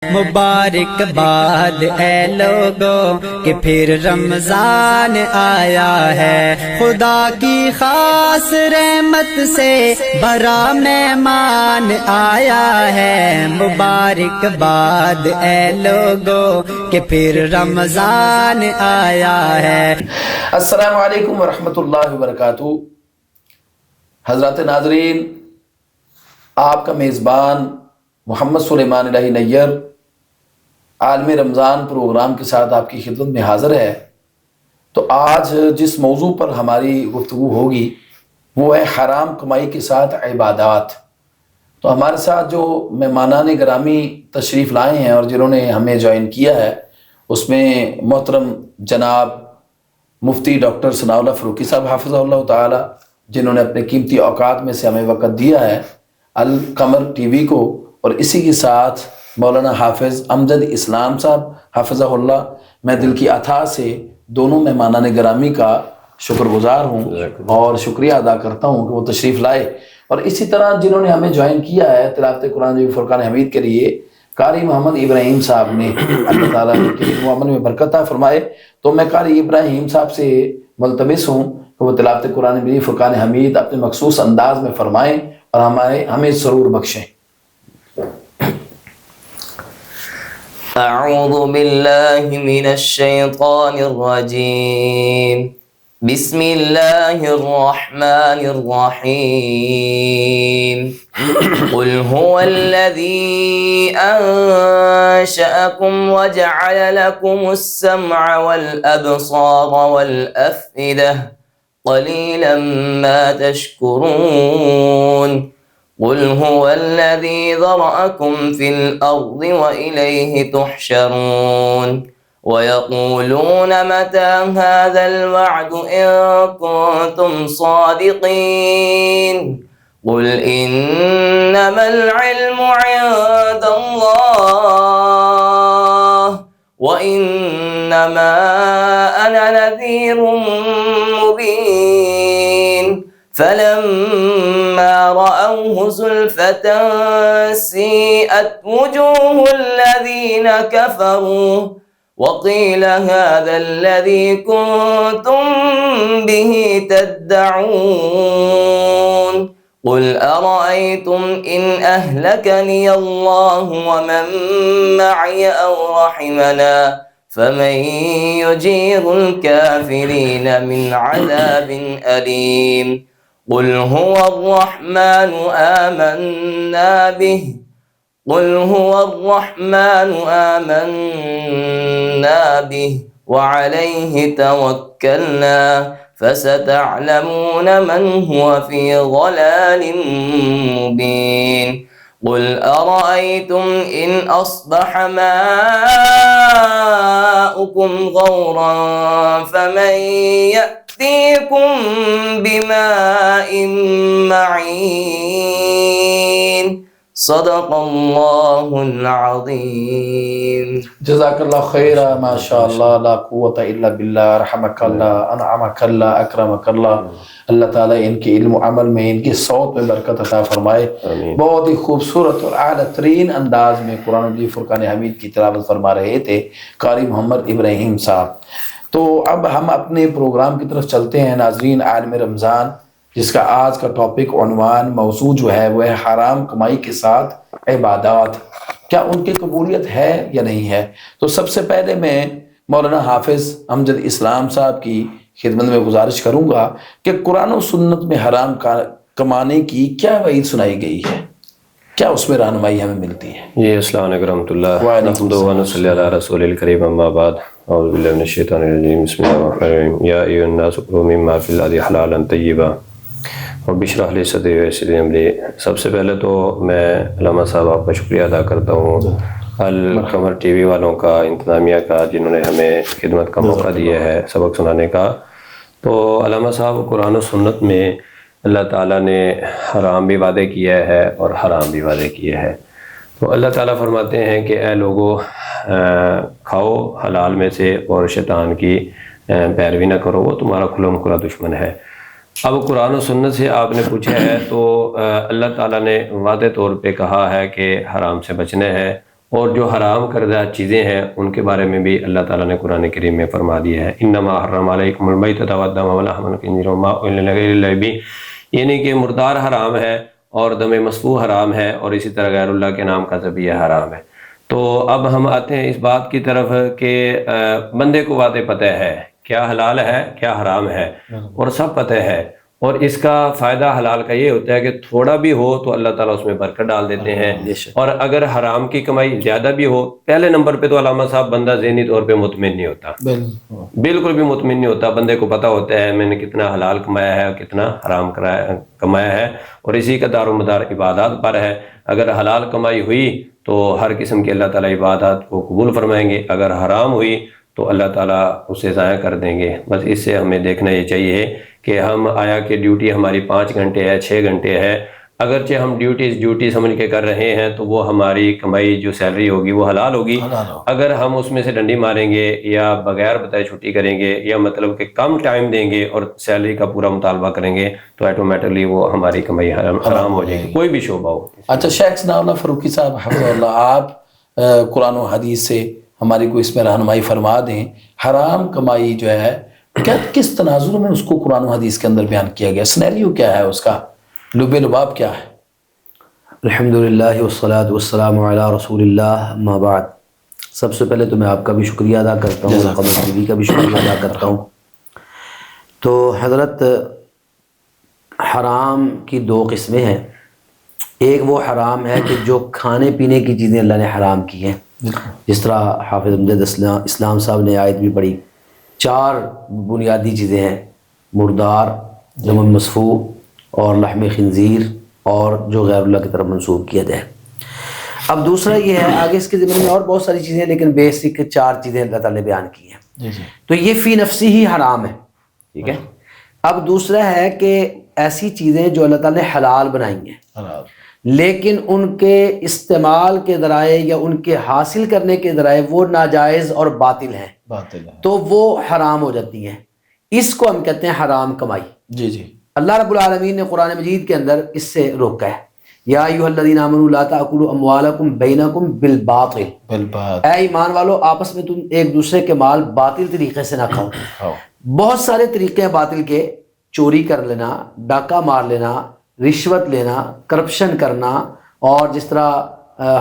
مبارک باد اے لوگوں کہ پھر رمضان آیا ہے، خدا کی خاص رحمت سے بڑا مہمان آیا ہے۔ مبارک باد اے لوگوں کہ پھر رمضان آیا ہے۔ السلام علیکم ورحمۃ اللہ وبرکاتہ۔ حضرات ناظرین، آپ کا میزبان محمد سلیمان الہی نیّر عالم رمضان پروگرام کے ساتھ آپ کی خدمت میں حاضر ہے۔ تو آج جس موضوع پر ہماری گفتگو ہوگی وہ ہے حرام کمائی کے ساتھ عبادات۔ تو ہمارے ساتھ جو مہمانان گرامی تشریف لائے ہیں اور جنہوں نے ہمیں جوائن کیا ہے، اس میں محترم جناب مفتی ڈاکٹر ثناء اللہ فاروقی صاحب حافظہ اللہ تعالی، جنہوں نے اپنے قیمتی اوقات میں سے ہمیں وقت دیا ہے القمر ٹی وی کو، اور اسی کے ساتھ مولانا حافظ امجد اسلام صاحب حافظہ اللہ۔ میں دل کی عطا سے دونوں مہمانان گرامی کا شکر گزار ہوں اور شکریہ ادا کرتا ہوں کہ وہ تشریف لائے۔ اور اسی طرح جنہوں نے ہمیں جوائن کیا ہے تلاوت قرآن فرقان حمید کے لیے، قاری محمد ابراہیم صاحب نے، اللہ تعالیٰ ان کے علم و عمل میں برکت عطا فرمائے۔ تو میں قاری ابراہیم صاحب سے ملتمس ہوں کہ وہ تلاوت قرآن فرقان حمید اپنے مخصوص انداز میں فرمائیں اور ہمیں سرور بخشیں۔ اعوذ باللہ من الشیطان الرجیم، بسم اللہ الرحمن الرحیم۔ قل هو الذی انشأکم وجعل لکم السمع والابصار والافئدہ قلیلا ما تشکرون۔ قل هو الذي ذرأكم في الأرض وإليه تحشرون۔ ويقولون متى هذا الوعد إن كنتم صادقين۔ قل إنما العلم عند الله وإنما أنا نذير مبين۔ فلما رأوه زلفة سيئت وجوه الذين كفروا وقيل هذا الذي كنتم به تدعون۔ قل أرأيتم إن أهلكني الله ومن معي أو رحمنا فمن يجير الكافرين من عذاب أليم۔ قل هو الرحمن آمنا به، قل هو الرحمن آمنا به وعليه توكلنا فستعلمون من هو في ضلال مبين۔ قل أرأيتم إن أصبح ماؤكم غورا فمن يأتيكم بماء معين۔ صدق اللہ العظیم۔ جزاک اللہ خیر، ماشاء اللہ، لا قوت الا باللہ، رحمک اللہ، انعمک اللہ، اکرمک اللہ۔ اللہ تعالیٰ ان کے علم و عمل میں، ان کی صوت میں برکت عطا فرمائے۔ بہت ہی خوبصورت اور اعلیٰ ترین انداز میں قرآن مجید فرقان حمید کی تلاوت فرما رہے تھے قاری محمد ابراہیم صاحب۔ تو اب ہم اپنے پروگرام کی طرف چلتے ہیں ناظرین۔ عالم رمضان، جس کا آج کا ٹاپک عنوان موضوع جو ہے وہ ہے حرام کمائی کے ساتھ عبادات، کیا ان کی قبولیت ہے یا نہیں ہے؟ تو سب سے پہلے میں مولانا حافظ امجد اسلام صاحب کی خدمت میں گزارش کروں گا کہ قرآن و سنت میں حرام کمانے کی کیا وعید سنائی گئی ہے، کیا اس میں رہنمائی ہمیں ملتی ہے؟ جی، السلام علیکم ورحمۃ اللہ، الحمد للہ صلی اللہ علیہ رسول الکریم، اما بعد، اعوذ باللہ من الشیطان الرجیم، بسم اللہ الرحمن الرحیم۔ یا ایھا الناس کلوا مما فی الارض حلالا طیبا رب اشرح لی صدری ویسر لی امری۔ سب سے پہلے تو میں علامہ صاحب آپ کا شکریہ ادا کرتا ہوں، القمر ٹی وی والوں کا، انتظامیہ کا، جنہوں نے ہمیں خدمت کا موقع دیا ہے سبق سنانے کا۔ تو علامہ صاحب، قرآن و سنت میں اللہ تعالیٰ نے حرام بھی وعدے کیا ہے اور حرام بھی وعدے کیے ہیں۔ تو اللہ تعالیٰ فرماتے ہیں کہ اے لوگو، کھاؤ حلال میں سے اور شیطان کی پیروی نہ کرو، وہ تمہارا کھلا کھلا دشمن ہے۔ اب قرآن و سنت سے آپ نے پوچھا ہے تو اللہ تعالیٰ نے واضح طور پہ کہا ہے کہ حرام سے بچنا ہے اور جو حرام کردہ چیزیں ہیں ان کے بارے میں بھی اللہ تعالیٰ نے قرآن کریم میں فرما دیا ہے، انما حرم علیکم المیتۃ والدم ولحم الخنزیر وما اہل لغیر اللہ بہ، یعنی کہ مردار حرام ہے اور دم مسفوح حرام ہے، اور اسی طرح غیر اللہ کے نام کا ذبیحہ حرام ہے۔ تو اب ہم آتے ہیں اس بات کی طرف کہ بندے کو واضح پتہ ہے کیا حلال ہے کیا حرام ہے، اور سب پتہ ہے، اور اس کا فائدہ حلال کا یہ ہوتا ہے کہ تھوڑا بھی ہو تو اللہ تعالیٰ اس میں برکت ڈال دیتے ہیں، اور اگر حرام کی کمائی زیادہ بھی ہو، پہلے نمبر پہ تو علامہ صاحب بندہ ذہنی طور پہ مطمئن نہیں ہوتا، بالکل بھی مطمئن نہیں ہوتا۔ بندے کو پتہ ہوتا ہے میں نے کتنا حلال کمایا ہے اور کتنا حرام کمایا ہے، اور اسی کا دار و مدار عبادات پر ہے۔ اگر حلال کمائی ہوئی تو ہر قسم کی اللہ تعالیٰ عبادات کو قبول فرمائیں گے، اگر حرام ہوئی تو اللہ تعالیٰ اسے ضائع کر دیں گے۔ بس اس سے ہمیں دیکھنا یہ چاہیے کہ ہم آیا کہ ڈیوٹی ہماری 5 گھنٹے ہے 6 گھنٹے ہے، اگرچہ ہم ڈیوٹی سمجھ کے کر رہے ہیں تو وہ ہماری کمائی جو سیلری ہوگی وہ حلال ہوگی۔ اگر ہم اس میں سے ڈنڈی ماریں گے یا بغیر بتائے چھٹی کریں گے یا مطلب کہ کم ٹائم دیں گے اور سیلری کا پورا مطالبہ کریں گے تو آٹومیٹکلی وہ ہماری کمائی حرام ہو جائے گی، کوئی بھی شعبہ ہو۔ اچھا شیخ ثناء اللہ فاروقی صاحب حفظہ اللہ، آپ قرآن و حدیث سے ہماری کو اس میں رہنمائی فرما دیں، حرام کمائی جو ہے کیا کس تناظر میں اس کو قرآن و حدیث کے اندر بیان کیا گیا، سنیریو کیا ہے اس کا، لب لباب کیا ہے؟ الحمدللہ والصلاة والسلام علی رسول اللہ، اما بعد۔ سب سے پہلے تو میں آپ کا بھی شکریہ ادا کرتا ہوں، قمر ٹی وی کا بھی شکریہ ادا کرتا ہوں۔ تو حضرت حرام کی 2 قسمیں ہیں، ایک وہ حرام ہے کہ جو کھانے پینے کی چیزیں اللہ نے حرام کی ہیں، جس طرح حافظ امجد اسلام صاحب نے آیت بھی پڑھی، 4 بنیادی چیزیں ہیں، مردار، دم مسفوح اور لحم خنزیر اور جو غیر اللہ کی طرف منسوب کیا جائے۔ اب دوسرا یہ ہے، آگے اس کے ضمن میں اور بہت ساری چیزیں ہیں لیکن بیسک 4 چیزیں اللہ تعالیٰ نے بیان کی ہیں، تو یہ فی نفسی ہی حرام ہے، ٹھیک ہے۔ اب دوسرا ہے کہ ایسی چیزیں جو اللہ تعالیٰ نے حلال بنائی ہیں لیکن ان کے استعمال کے ذرائع یا ان کے حاصل کرنے کے ذرائع وہ ناجائز اور باطل ہیں، تو وہ حرام ہو جاتی ہیں، اس کو ہم کہتے ہیں حرام کمائی۔ جی جی، اللہ رب العالمین نے قرآن مجید کے اندر اس سے روکا ہے، یا ایھا الذین آمنوا لا تأکلوا اموالکم بینکم بالباطل، اے ایمان والو آپس میں تم ایک دوسرے کے مال باطل طریقے سے نہ کھاؤ۔ بہت سارے طریقے ہیں باطل کے، چوری کر لینا، ڈاکہ مار لینا، رشوت لینا، کرپشن کرنا، اور جس طرح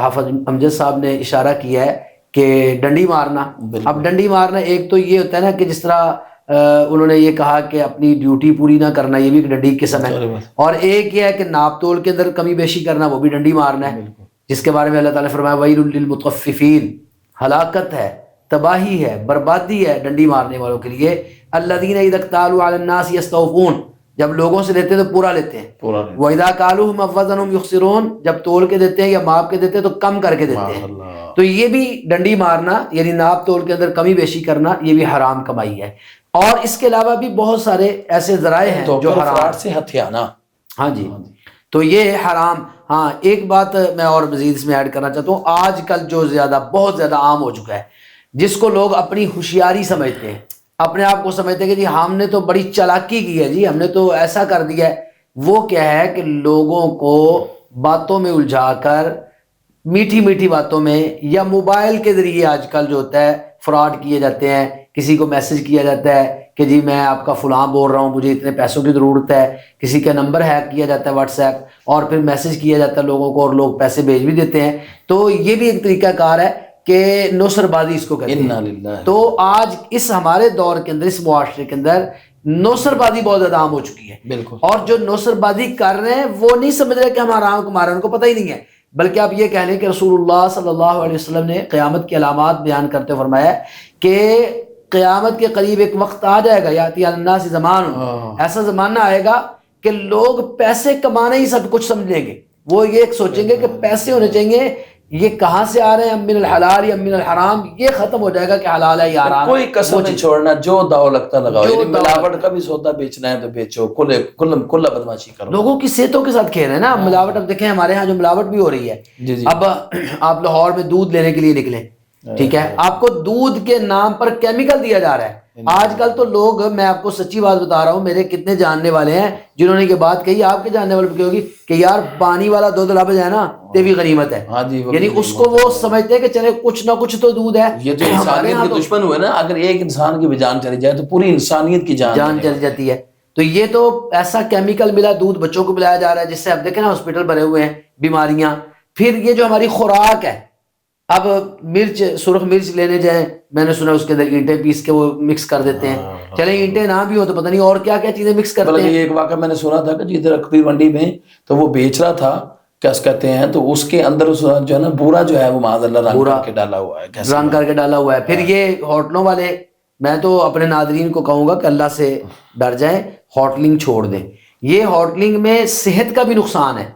حافظ امجد صاحب نے اشارہ کیا ہے کہ ڈنڈی مارنا۔ اب ڈنڈی مارنا ایک تو یہ ہوتا ہے نا کہ جس طرح انہوں نے یہ کہا کہ اپنی ڈیوٹی پوری نہ کرنا، یہ بھی ایک ڈنڈی قسم ہے، اور ایک یہ ہے کہ ناپ تول کے اندر کمی بیشی کرنا، وہ بھی ڈنڈی مارنا ہے، جس کے بارے میں اللہ تعالیٰ نے فرمایا ویل للمطففین، ہلاکت ہے، تباہی ہے، بربادی ہے ڈنڈی مارنے والوں کے لیے۔ الذین اذا اکتالوا علی الناس یستوفون، جب لوگوں سے لیتے ہیں تو پورا لیتے ہیں، وَإِذَا كَالُوهُمْ أَوْ وَزَنُوهُمْ يُخْسِرُونَ، جب تول کے دیتے ہیں یا ماپ کے دیتے ہیں تو کم کر کے دیتے ہیں۔ تو یہ بھی ڈنڈی مارنا یعنی ناپ تول کے اندر کمی بیشی کرنا، یہ بھی حرام کمائی ہے۔ اور اس کے علاوہ بھی بہت سارے ایسے ذرائع ہیں جو حرام سے ہتھیانا، ہاں جی، تو یہ حرام۔ ہاں ایک بات میں اور مزید اس میں ایڈ کرنا چاہتا ہوں، آج کل جو بہت زیادہ عام ہو چکا ہے، جس کو لوگ اپنی ہوشیاری سمجھتے ہیں، اپنے آپ کو سمجھتے ہیں کہ جی ہم نے تو بڑی چالاکی کی ہے، جی ہم نے تو ایسا کر دیا ہے، وہ کیا ہے کہ لوگوں کو باتوں میں الجھا کر، میٹھی میٹھی باتوں میں یا موبائل کے ذریعے آج کل جو ہوتا ہے فراڈ کیے جاتے ہیں، کسی کو میسج کیا جاتا ہے کہ جی میں آپ کا فلاں بول رہا ہوں، مجھے اتنے پیسوں کی ضرورت ہے، کسی کا نمبر ہیک کیا جاتا ہے واٹس ایپ، اور پھر میسج کیا جاتا ہے لوگوں کو اور لوگ پیسے بھیج بھی دیتے ہیں۔ تو یہ بھی ایک طریقہ کار ہے کہ نوسر بازی اس کو کہتے ہیں۔ تو آج اس ہمارے دور کے اندر، اس معاشرے کے اندر نوسر بازی بہت زیادہ عام ہو چکی ہے، بالکل، اور جو نوسر بازی کر رہے ہیں وہ نہیں سمجھ رہے کہ ہم حرام کما رہے ہیں، ان کو پتہ ہی نہیں ہے، بلکہ آپ یہ کہہ لیں کہ رسول اللہ صلی اللہ علیہ وسلم نے قیامت کی علامات بیان کرتے فرمایا کہ قیامت کے قریب ایک وقت آ جائے گا، یاتی علی الناس زمان، ایسا زمانہ آئے گا کہ لوگ پیسے کمانا ہی سب کچھ سمجھیں گے، وہ یہ سوچیں گے کہ پیسے ہونے چاہیے، یہ کہاں سے آ رہے ہیں، من الحلال یا من الحرام، یہ ختم ہو جائے گا کہ حلال ہے یا حرام، کوئی کسر نہیں چھوڑنا، جو داؤ لگتا لگاؤ، یعنی ملاوٹ کا بھی سودا بیچنا ہے تو بیچو، کل بدماشی کرو، لوگوں کی صحتوں کے ساتھ کھیل رہے ہیں نا ملاوٹ۔ اب دیکھیں ہمارے ہاں جو ملاوٹ بھی ہو رہی ہے، اب آپ لاہور میں دودھ لینے کے لیے نکلیں، ٹھیک ہے، آپ کو دودھ کے نام پر کیمیکل دیا جا رہا ہے، آج کل تو لوگ، میں آپ کو سچی بات بتا رہا ہوں، میرے کتنے جاننے والے ہیں جنہوں نے یہ بات کہی، آپ کے جاننے والے بھی ہوگی کہ یار پانی والا دودھ لب جائے نا تے بھی غنیمت ہے. یعنی اس کو وہ سمجھتے ہیں کہ چلے کچھ نہ کچھ تو دودھ ہے. یہ جو انسانیت کے دشمن ہوئے نا، اگر ایک انسان کی بھی جان چلی جائے تو پوری انسانیت کی جان چلی جاتی ہے. تو یہ تو ایسا کیمیکل ملا دودھ بچوں کو پلایا جا رہا ہے جس سے اب دیکھیں نا ہاسپٹل بنے ہوئے ہیں، بیماریاں. پھر یہ جو ہماری خوراک ہے، اب مرچ، سرخ مرچ لینے جائیں، میں نے سنا اس کے اندر اینٹیں پیس کے وہ مکس کر دیتے ہیں. چلیں اینٹیں نہ بھی ہو تو پتہ نہیں اور کیا کیا چیزیں مکس کرتے ہیں. ایک واقعہ میں نے سنا تھا کہ جدھر اکبر منڈی میں تو وہ بیچ رہا تھا، کیا کہتے ہیں، تو اس کے اندر جو ہے نا بورا جو ہے وہ معاذ اللہ رنگ کر کے ڈالا ہوا ہے، رنگ کر کے ڈالا ہوا ہے. پھر یہ ہوٹلوں والے، میں تو اپنے ناظرین کو کہوں گا کہ اللہ سے ڈر جائیں، ہوٹلنگ چھوڑ دیں. یہ ہوٹلنگ میں صحت کا بھی نقصان ہے.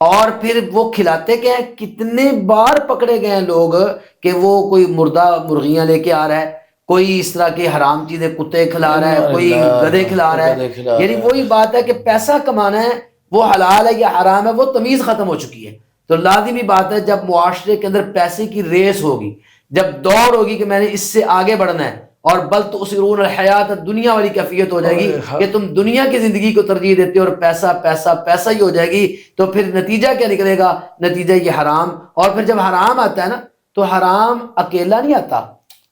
اور پھر وہ کھلاتے کیا ہیں، کتنے بار پکڑے گئے ہیں لوگ کہ وہ کوئی مردہ مرغیاں لے کے آ رہا ہے، کوئی اس طرح کی حرام چیزیں کتے کھلا رہا ہے، کوئی گدھے کھلا رہا ہے. یعنی وہی بات ہے کہ پیسہ کمانا ہے، وہ حلال ہے یا حرام ہے، وہ تمیز ختم ہو چکی ہے. تو لازمی بات ہے جب معاشرے کے اندر پیسے کی ریس ہوگی، جب دوڑ ہوگی کہ میں نے اس سے آگے بڑھنا ہے، اور بل تؤثرون الحیات دنیا والی کیفیت ہو جائے گی کہ تم دنیا کی زندگی کو ترجیح دیتے ہو اور پیسہ پیسہ پیسہ ہی ہو جائے گی، تو پھر نتیجہ کیا نکلے گا؟ نتیجہ یہ حرام. اور پھر جب حرام آتا ہے نا تو حرام اکیلا نہیں آتا،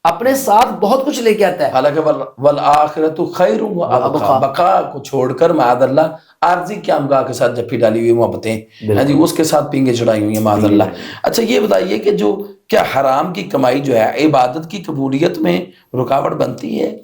اپنے ساتھ بہت کچھ لے کے آتا ہے. حالانکہ والآخرۃ خیر وابقیٰ، بقا کو چھوڑ کر معاذ اللہ عارضی قیامگاہ کے ساتھ جپھی ڈالی ہوئی محبتیں، ہاں جی، اس کے ساتھ پینگیں چڑھائی ہوئی ہیں معاذ اللہ. اچھا یہ بتائیے کہ جو کیا حرام کی کمائی جو ہے عبادت کی قبولیت میں رکاوٹ بنتی ہے،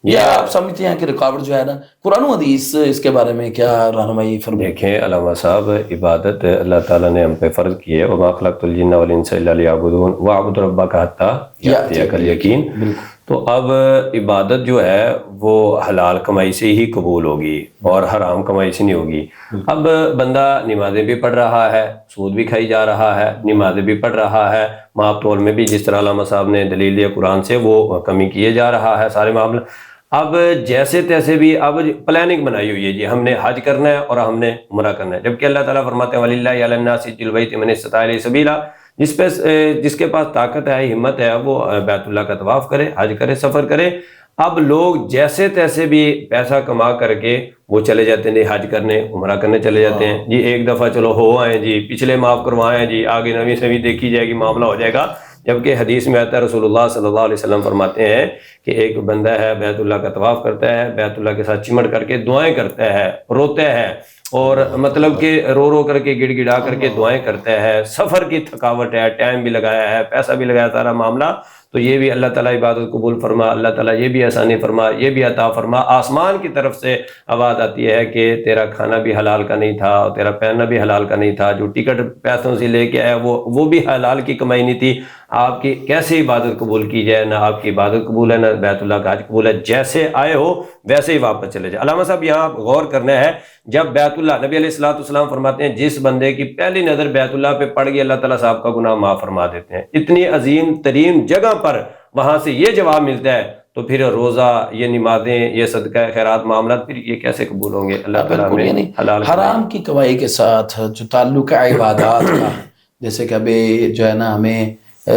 یا آپ سمجھتے ہیں کہ رکاوٹ جو ہے نا قرآن و حدیث اس کے بارے میں کیا رہنمائی فرمائے؟ دیکھیں علامہ صاحب، عبادت اللہ تعالیٰ نے ہم پہ فرض کی ہے، وما خلقت الجن والانس الا لیعبدون واعبد ربک حتی یأتیک الیقین. تو اب عبادت جو ہے وہ حلال کمائی سے ہی قبول ہوگی اور حرام کمائی سے نہیں ہوگی. اب بندہ نمازیں بھی پڑھ رہا ہے، سود بھی کھائی جا رہا ہے، نمازیں بھی پڑھ رہا ہے، ماپ تول میں بھی جس طرح علامہ صاحب نے دلیل دیا قرآن سے وہ کمی کیے جا رہا ہے سارے معاملہ. اب جیسے تیسے بھی اب پلاننگ بنائی ہوئی ہے جی، ہم نے حج کرنا ہے اور ہم نے عمرہ کرنا ہے، جبکہ اللہ تعالیٰ فرماتے ہیں وَلِلَّهِ عَلَى النَّاسِ حِجُّ الْبَيْتِ مَنِ اسْتَطَاعَ إِلَيْهِ سَبِيلًا، جس کے پاس طاقت ہے، ہمت ہے، وہ بیت اللہ کا طواف کرے، حج کرے، سفر کرے. اب لوگ جیسے تیسے بھی پیسہ کما کر کے وہ چلے جاتے ہیں حج کرنے، عمرہ کرنے چلے جاتے ہیں جی. ایک دفعہ چلو ہو آئیں جی، پچھلے معاف کروائیں جی، آگے نویں سے بھی دیکھی جائے گی، معاملہ ہو جائے گا. جبکہ حدیث میں آتا ہے رسول اللہ صلی اللہ علیہ وسلم فرماتے ہیں کہ ایک بندہ ہے بیت اللہ کا طواف کرتا ہے، بیت اللہ کے ساتھ چمٹ کر کے دعائیں کرتا ہے، روتا ہے، اور مطلب کہ رو رو کر کے گڑ گڑا کر کے دعائیں کرتا ہے، سفر کی تھکاوٹ ہے، ٹائم بھی لگایا ہے، پیسہ بھی لگایا، سارا معاملہ. تو یہ بھی اللہ تعالیٰ عبادت قبول فرما، اللہ تعالیٰ یہ بھی آسانی فرما، یہ بھی عطا فرما. آسمان کی طرف سے آواز آتی ہے کہ تیرا کھانا بھی حلال کا نہیں تھا اور تیرا پہننا بھی حلال کا نہیں تھا، جو ٹکٹ پیسوں سے لے کے آیا وہ بھی حلال کی کمائی نہیں تھی. آپ کی کیسے عبادت قبول کی جائے؟ نہ آپ کی عبادت قبول ہے، نہ بیت اللہ کا حج قبول ہے. جیسے آئے ہو ویسے ہی واپس چلے جائے. علامہ صاحب یہاں غور کرنا ہے، جب بیت اللہ، نبی علیہ الصلوۃ والسلام فرماتے ہیں جس بندے کی پہلی نظر بیت اللہ پہ پڑ گئی اللہ تعالیٰ صاحب کا گناہ معاف فرما دیتے ہیں. اتنی عظیم ترین جگہ پر وہاں سے یہ جواب ملتا ہے، تو پھر روزہ، یہ نمازیں، یہ صدقہ خیرات معاملات پھر یہ کیسے قبول ہوں گے؟ اللہ تعالیٰ میں حلال حرام کی کمائی کے ساتھ جو تعلق ہے عبادات کا، جیسے کہ ابھی جو ہے نا ہمیں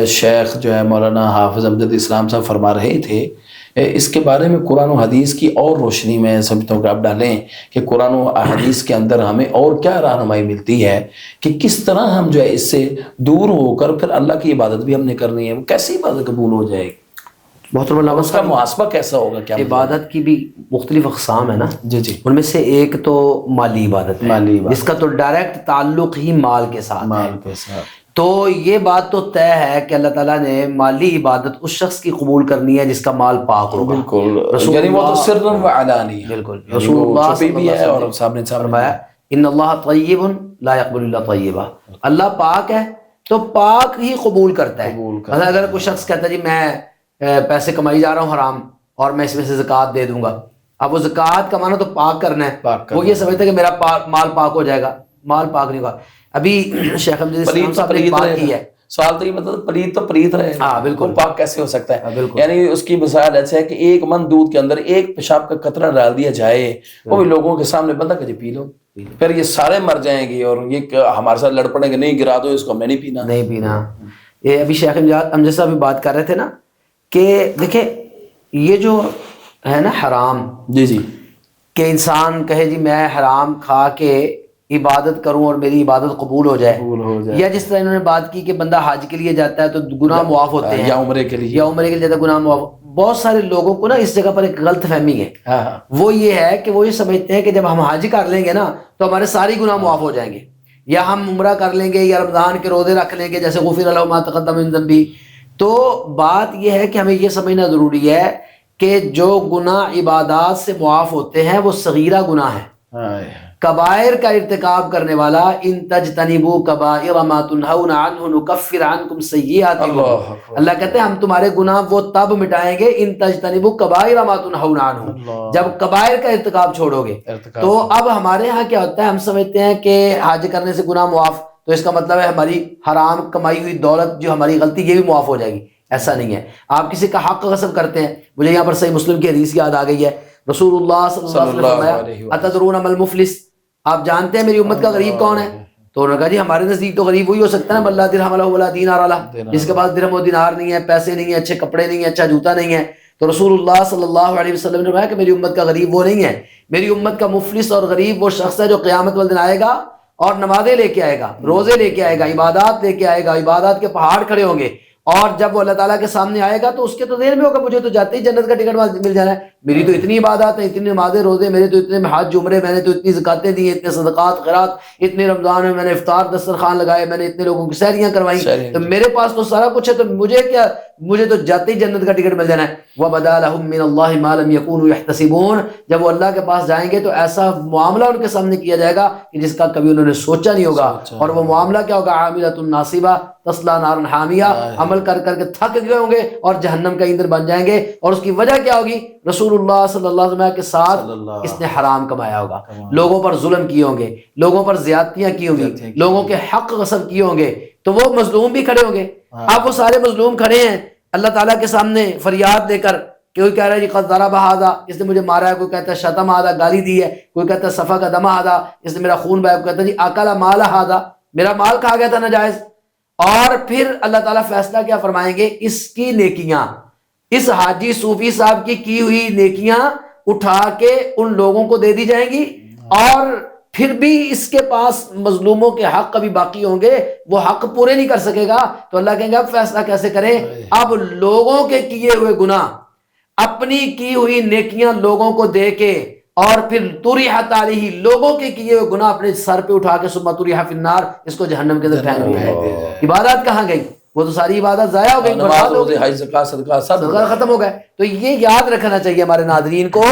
شیخ جو ہے مولانا حافظ امجد اسلام صاحب فرما رہے تھے، اس کے بارے میں قرآن و حدیث کی اور روشنی میں سمجھتا ہوں کہ آپ ڈالیں کہ قرآن و حدیث کے اندر ہمیں اور کیا رہنمائی ملتی ہے کہ کس طرح ہم جو ہے اس سے دور ہو کر پھر اللہ کی عبادت بھی ہم نے کرنی ہے، وہ کیسی عبادت قبول ہو جائے گی، محترم علامہ اس کا محاسبہ کیسا ہوگا؟ کیا عبادت کی بھی مختلف اقسام ہے نا جی، ان میں سے ایک تو مالی عبادت ہے، جس کا تو ڈائریکٹ تعلق ہی مال کے ساتھ ہے. تو یہ بات تو طے ہے کہ اللہ تعالیٰ نے مالی عبادت اس شخص کی قبول کرنی ہے جس کا مال پاک ہوگا. بالکل، یعنی وہ تو سر و علانی، بالکل. رسول اللہ صلی اللہ علیہ وسلم نے فرمایا ان اللہ طیب لا یقبل الا طیبا، اللہ پاک ہے تو پاک ہی قبول کرتا ہے. مثلا اگر کوئی شخص کہتا ہے جی میں پیسے کمائی جا رہا ہوں حرام اور میں اس میں سے زکوٰۃ دے دوں گا، اب وہ زکوٰۃ کمانا تو پاک کرنا ہے، وہ یہ سمجھتا ہے کہ میرا مال پاک ہو جائے گا، مال پاک نہیں ہوگا. ابھی شیخ امجد اسلام صاحب نے بات کی ہے، سوال تو یہ مطلب پلیت تو پلیت رہے، ہاں بالکل، پاک کیسے ہو سکتا ہے؟ یعنی اس کی مثال ایسے ہے کہ ایک من دودھ کے اندر ایک پیشاب کا قطرہ ڈال دیا جائے، وہ بھی لوگوں کے سامنے بندہ کہ جی پی لو، پھر یہ سارے مر جائیں گے اور یہ ہمارے ساتھ لڑ پڑیں گے، نہیں گرا دو اس کو، ہم نے نہیں پینا. یہ ابھی شیخ امجد صاحب بھی بات کر رہے تھے نا کہ دیکھیں یہ جو ہے نا حرام، جی جی، کہ انسان کہے جی میں حرام کھا کے عبادت کروں اور میری عبادت قبول ہو جائے، یا جس طرح انہوں نے بات کی کہ بندہ حج کے لیے جاتا ہے تو گناہ معاف ہوتے ہیں، یا عمرے کے لیے جاتا ہے گناہ معاف. بہت سارے لوگوں کو نا اس جگہ پر ایک غلط فہمی ہے، وہ یہ ہے کہ وہ یہ سمجھتے ہیں کہ جب ہم حج کر لیں گے نا تو ہمارے ساری گناہ معاف ہو جائیں گے، یا ہم عمرہ کر لیں گے یا رمضان کے روزے رکھ لیں گے جیسے غفر لہ ما تقدم من ذنبہ. تو بات یہ ہے کہ ہمیں یہ سمجھنا ضروری ہے کہ جو گناہ عبادات سے معاف ہوتے ہیں وہ صغیرہ گناہ ہے. کبائر کا ارتکاب کرنے والا ان تجتنبوا کبائر ما تنہون عنہ نکفر عنکم سیئاتکم، اللہ کہتے ہیں ہم تمہارے گناہ وہ تب مٹائیں گے ان تجتنبوا کبائر ما تنہون عنہ، جب کبائر کا ارتکاب چھوڑو گے. تو اب ہمارے ہاں کیا ہوتا ہے، ہم سمجھتے ہیں کہ حج کرنے سے گناہ معاف، تو اس کا مطلب ہے ہماری حرام کمائی ہوئی دولت جو ہماری غلطی یہ بھی معاف ہو جائے گی. ایسا نہیں ہے. آپ کسی کا حق غصب کرتے ہیں، مجھے یہاں پر صحیح مسلم کی حدیث یاد آ گئی ہے، رسول اللہ صلی اللہ علیہ وسلم نے فرمایا اتدرون ما المفلس، آپ جانتے ہیں میری امت کا غریب کون ہے؟ تو انہوں نے کہا جی ہمارے نزدیک تو غریب وہی ہو سکتا ہے نا، اللہ درہم لہ ولا دینار لہ، جس کے پاس درہم و دینار نہیں ہے، پیسے نہیں ہیں، اچھے کپڑے نہیں ہیں، اچھا جوتا نہیں ہے. تو رسول اللہ صلی اللہ علیہ وسلم نے فرمایا کہ میری امت کا غریب وہ نہیں ہے، میری امت کا مفلس اور غریب وہ شخص ہے جو قیامت والے دن آئے گا اور نمازیں لے کے آئے گا، روزے لے کے آئے گا، عبادات لے کے آئے گا، عبادات کے پہاڑ کھڑے ہوں گے، اور جب وہ اللہ تعالیٰ کے سامنے آئے گا تو اس کے تو ذہن میں ہوگا مجھے تو جاتے ہی جنت کا ٹکٹ مل جانا ہے، میری تو اتنی عبادات ہیں، اتنی نمازیں روزے، میرے تو اتنے حج عمرے، میں نے تو اتنی زکاتیں دی، اتنے صدقات خیرات، اتنے رمضان میں میں نے افطار دسترخوان لگائے، میں نے اتنے لوگوں کی سحریاں کروائی، تو میرے پاس تو سارا کچھ ہے، تو مجھے کیا، مجھے تو جاتے ہی جنت کا ٹکٹ مل جانا ہے. وَبَدَا لَهُم مِّنَ اللَّهِ مَا لَمْ يَكُونُوا يَحْتَسِبُونَ، جب وہ اللہ کے پاس جائیں گے تو ایسا معاملہ ان کے سامنے کیا جائے گا کہ جس کا کبھی انہوں نے سوچا نہیں ہوگا. اور وہ معاملہ کیا ہوگا؟ عاملۃ ناصبہ تصلیٰ نارا حامیہ، عمل کر کر کے تھک گئے ہوں گے اور جہنم کا ایندھن بن جائیں گے. اور اس کی وجہ کیا ہوگی؟ رسول اللہ صلی اللہ علیہ وسلم کے ساتھ اس نے حرام کمایا ہوگا، لوگوں پر ظلم کیے ہوں گے، لوگوں پر زیادتیاں کی ہوں گی، لوگوں کے حق غصب کیے ہوں گے، تو وہ مظلوم بھی کھڑے ہوں گے. اب وہ سارے مظلوم کھڑے ہیں اللہ تعالیٰ کے سامنے فریاد لے کر، کوئی کہہ رہا ہے جی قد ضرب ھذا، اس نے مجھے مارا ہے، کوئی کہتا ہے شتم ھذا، گالی دی ہے، کوئی کہتا ہے سفک دم ھذا، اس نے میرا خون بہایا، کوئی کہتا ہے جی اکل مال ھذا، میرا مال کھا گیا تھا ناجائز. اور پھر اللہ تعالیٰ فیصلہ کیا فرمائیں گے؟ اس کی نیکیاں، اس حاجی صوفی صاحب کی ہوئی نیکیاں اٹھا کے ان لوگوں کو دے دی جائیں گی، اور پھر بھی اس کے پاس مظلوموں کے حق کبھی باقی ہوں گے، وہ حق پورے نہیں کر سکے گا. تو اللہ کہیں گے اب فیصلہ کیسے کریں؟ اب لوگوں کے کیے ہوئے گناہ، اپنی کی ہوئی نیکیاں لوگوں کو دے کے، اور پھر طرحت علیہ، لوگوں کے کیے ہوئے گناہ اپنے سر پہ اٹھا کے ثم طرح فی النار، اس کو جہنم کے اندر پھینک دیا. عبادات کہاں گئی؟ وہ تو ساری عبادت ضائع ہو گئی، برباد ہو گئی، صدقہ ختم ہو گئے. تو یہ یاد رکھنا چاہیے ہمارے ناظرین کو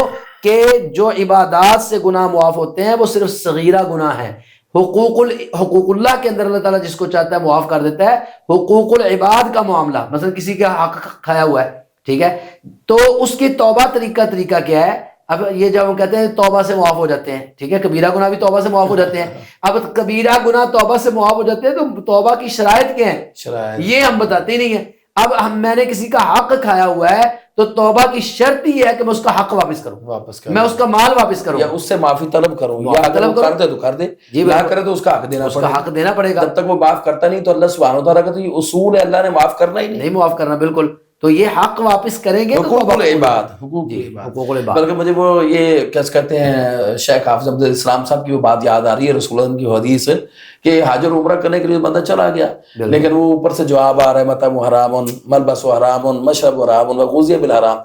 کہ جو عبادات سے گناہ معاف ہوتے ہیں وہ صرف صغیرہ گناہ ہے. حقوق اللہ کے اندر اللہ تعالیٰ جس کو چاہتا ہے معاف کر دیتا ہے. حقوق العباد کا معاملہ، مثلا کسی کا حق کھایا ہوا ہے، ٹھیک ہے، تو اس کی توبہ طریقہ کیا ہے؟ اب یہ جب ہم کہتے ہیں توبہ سے معاف ہو جاتے ہیں، ٹھیک ہے، کبیرہ گناہ بھی توبہ سے معاف ہو جاتے ہیں. اب کبیرہ گناہ توبہ سے معاف ہو جاتے ہیں تو توبہ کی شرائط کیا ہیں؟ یہ ہم بتاتے ہی نہیں ہیں. اب میں نے کسی کا حق کھایا ہوا ہے تو توبہ کی شرط یہ ہے کہ میں اس کا حق واپس کروں، میں اس کا مال واپس کروں، یا اس سے معافی طلب کروں، یا اگر وہ کر دے تو کر دے، نہ کرے تو اس کا حق دینا پڑے گا. جب تک وہ معاف کرتا نہیں تو اللہ سبحانہ و تعالیٰ کا تو یہ اصول ہے، اللہ نے معاف کرنا ہی نہیں معاف کرنا، بالکل. تو یہ حق واپس کریں گے. حقوق العباد، بلکہ مجھے وہ یہ کیا کہتے ہیں شیخ حافظ عبد الاسلام صاحب کی وہ بات یاد آ رہی ہے، رسول اللہ کی حدیث کہ حج اور عمرہ کرنے کے لیے بندہ چلا گیا، لیکن وہ اوپر سے جواب آ رہا ہے مطعم حرام، ملبس حرام، مشرب حرام، وغذی بالحرام.